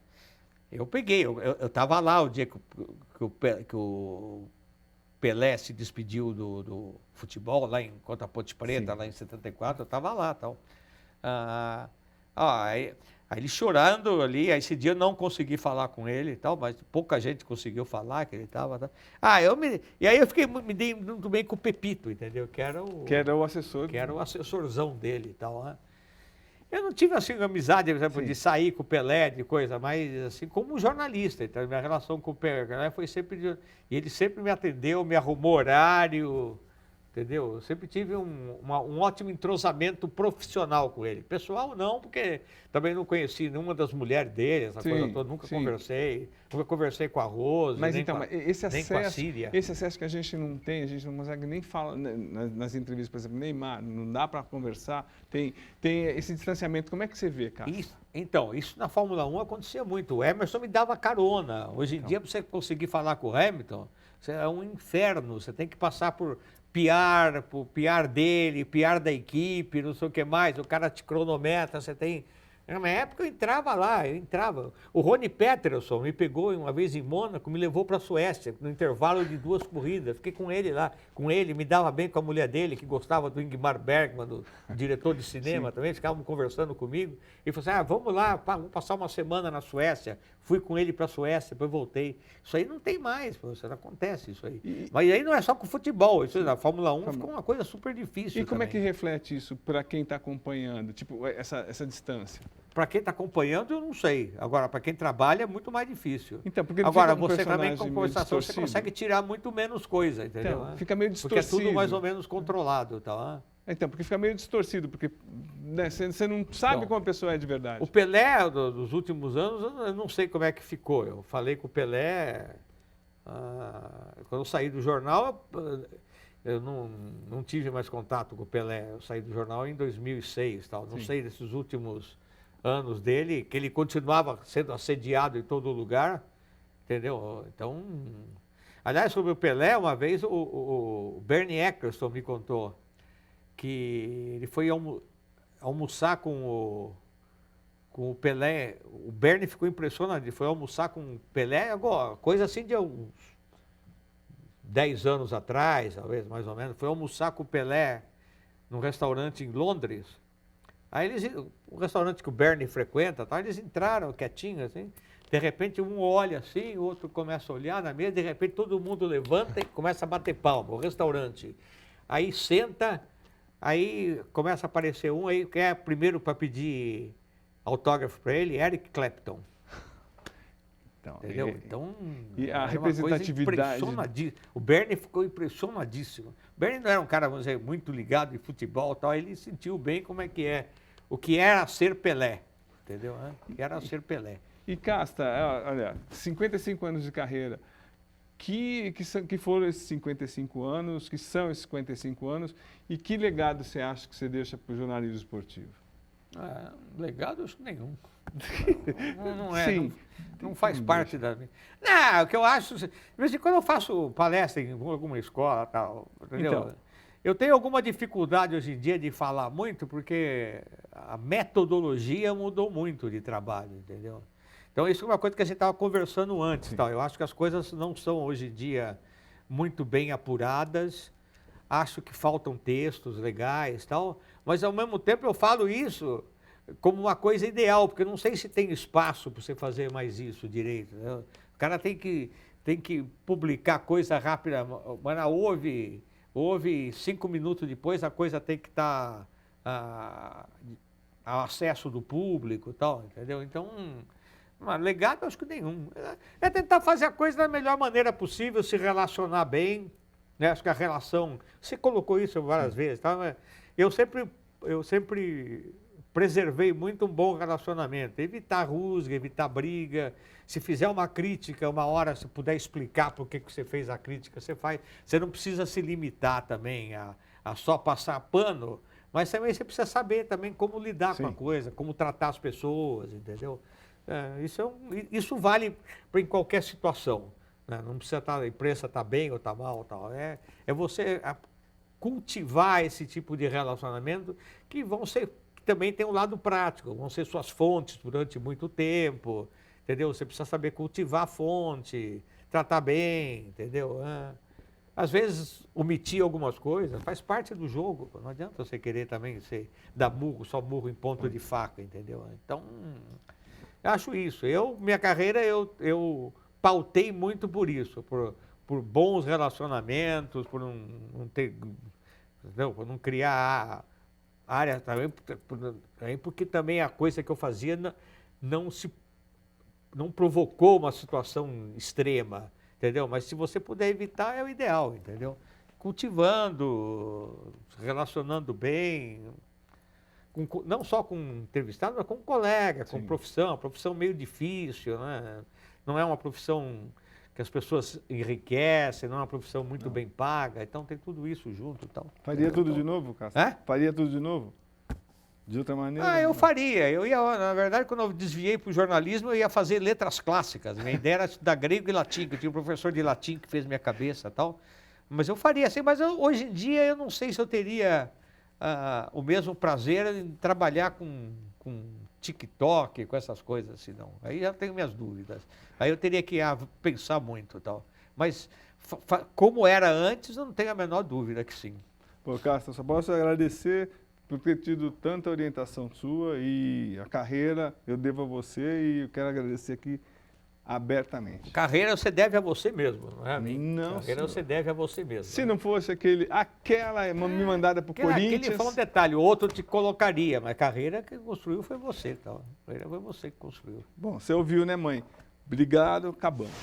Eu peguei, eu estava lá o dia que o Pelé se despediu do futebol, lá contra a Ponte Preta, lá em 74, eu estava lá. Tal. Aí ele chorando ali, aí esse dia eu não consegui falar com ele e tal, mas pouca gente conseguiu falar que ele estava. E aí eu me dei muito bem com o Pepito, entendeu? Que era o assessor. Que era o assessorzão dele e tal, né? Eu não tive assim amizade, por exemplo, de sair com o Pelé, de coisa, mas assim, como jornalista. Então, minha relação com o Pelé foi sempre... E ele sempre me atendeu, me arrumou horário, entendeu? Eu sempre tive um ótimo entrosamento profissional com ele. Pessoal não, porque também não conheci nenhuma das mulheres dele, essa coisa toda, nunca conversei com a Rose, mas nem, então, nem com a Síria. Esse acesso que a gente não tem, a gente não consegue nem falar, nas entrevistas, por exemplo, Neymar, não dá para conversar, tem esse distanciamento. Como é que você vê, cara? Isso na Fórmula 1 acontecia muito. O Emerson me dava carona. Hoje em dia, para você conseguir falar com o Hamilton, é um inferno. Você tem que passar por PR dele, PR da equipe, não sei o que mais. O cara te cronometra, você tem... Na minha época eu entrava lá. O Rony Peterson me pegou uma vez em Mônaco, me levou para a Suécia, no intervalo de 2 corridas. Fiquei com ele lá. Com ele, me dava bem com a mulher dele, que gostava do Ingmar Bergman, do diretor de cinema também. Ficavam conversando comigo. E falou assim, vamos lá, vamos passar uma semana na Suécia. Fui com ele para a Suécia, depois voltei. Isso aí não tem mais, professor, acontece isso aí. Mas aí não é só com futebol. Isso na Fórmula 1 ficou uma coisa super difícil. E como é que reflete isso para quem está acompanhando, tipo, essa distância? Para quem está acompanhando, eu não sei. Agora, para quem trabalha, é muito mais difícil. Então, porque agora, você também, com conversação, você consegue tirar muito menos coisa, entendeu? Então, fica meio distorcido. Porque é tudo mais ou menos controlado. Tá? Então, porque fica meio distorcido, porque você não sabe como a pessoa é de verdade. O Pelé, dos últimos anos, eu não sei como é que ficou. Eu falei com o Pelé, quando eu saí do jornal, eu não tive mais contato com o Pelé. Eu saí do jornal em 2006, tal. Não sei desses últimos anos dele, que ele continuava sendo assediado em todo lugar, entendeu? Então, aliás, sobre o Pelé, uma vez o Bernie Eccleston me contou que ele foi almoçar com o Pelé. O Bernie ficou impressionado, ele foi almoçar com o Pelé, agora, coisa assim de uns 10 anos atrás, talvez, mais ou menos. Foi almoçar com o Pelé num restaurante em Londres. Aí o restaurante que o Bernie frequenta, tá, eles entraram quietinhos, assim. De repente um olha assim, o outro começa a olhar na mesa, de repente todo mundo levanta e começa a bater palma, o restaurante. Aí senta, aí começa a aparecer um, aí quer primeiro para pedir autógrafo para ele, Eric Clapton. Então, Entendeu? Então, e a era uma representatividade. coisa o Bernie ficou impressionadíssimo. O Bernie não era um cara, vamos dizer, muito ligado em futebol e tal, ele sentiu bem como é que é, o que era ser Pelé, entendeu? O que era ser Pelé. E Casta, olha, 55 anos de carreira, que foram esses 55 anos, que são esses 55 anos, e que legado você acha que você deixa para o jornalismo esportivo? Legado, acho que nenhum. Não é, Sim. não faz parte da minha. Não, o que eu acho, de vez em quando eu faço palestra em alguma escola, tal, entendeu? Então. Eu tenho alguma dificuldade hoje em dia de falar muito, porque a metodologia mudou muito de trabalho, entendeu? Então isso é uma coisa que a gente estava conversando antes, tal. Eu acho que as coisas não são hoje em dia muito bem apuradas, acho que faltam textos legais, tal, mas ao mesmo tempo eu falo isso como uma coisa ideal, porque eu não sei se tem espaço para você fazer mais isso direito, né? O cara tem que publicar coisa rápida, mas houve 5 minutos depois, a coisa tem que estar ao acesso do público e tal, entendeu? Então, legado acho que nenhum. É tentar fazer a coisa da melhor maneira possível, se relacionar bem, né? Acho que a relação, você colocou isso várias vezes, tá? Eu sempre preservei muito um bom relacionamento, evitar rusga, evitar briga. Se fizer uma crítica, uma hora, se puder explicar por que você fez a crítica, você faz. Você não precisa se limitar também a só passar pano, mas também você precisa saber também como lidar com a coisa, como tratar as pessoas, entendeu? Isso vale em qualquer situação, né? Não precisa estar, a imprensa está bem ou está mal, tal. É você cultivar esse tipo de relacionamento que também tem um lado prático, vão ser suas fontes durante muito tempo, entendeu? Você precisa saber cultivar a fonte, tratar bem, entendeu? Às vezes, omitir algumas coisas faz parte do jogo, não adianta você querer também dar só murro em ponta de faca, entendeu? Então, eu acho isso. Minha carreira, eu pautei muito por isso, por bons relacionamentos, por não criar área também, porque também a coisa que eu fazia não provocou uma situação extrema, entendeu? Mas se você puder evitar, é o ideal, entendeu? Cultivando, se relacionando bem, não só com entrevistado, mas com colega, com profissão. A profissão meio difícil, né? Não é uma profissão que as pessoas enriquecem, não é uma profissão muito bem paga, então tem tudo isso junto e tal. Faria tudo de novo, Casta? Faria tudo de novo? De outra maneira? Eu faria. Eu ia, na verdade, quando eu desviei para o jornalismo, eu ia fazer letras clássicas. Minha ideia era estudar grego e latim, que eu tinha um professor de latim que fez minha cabeça e tal. Mas eu faria assim, mas hoje em dia eu não sei se eu teria o mesmo prazer em trabalhar com TikTok, com essas coisas assim, não. Aí já tenho minhas dúvidas. Aí eu teria que pensar muito e tal. Mas como era antes, eu não tenho a menor dúvida que sim. Pô, Casta, só posso agradecer por ter tido tanta orientação sua e a carreira eu devo a você e eu quero agradecer aqui abertamente. Carreira você deve a você mesmo, não é a mim? Não, carreira você deve a você mesmo. Se não fosse aquela me mandada para o Corinthians... Aquele foi um detalhe, o outro te colocaria, mas carreira que construiu foi você. Então. Carreira foi você que construiu. Bom, você ouviu, né, mãe? Obrigado, acabamos.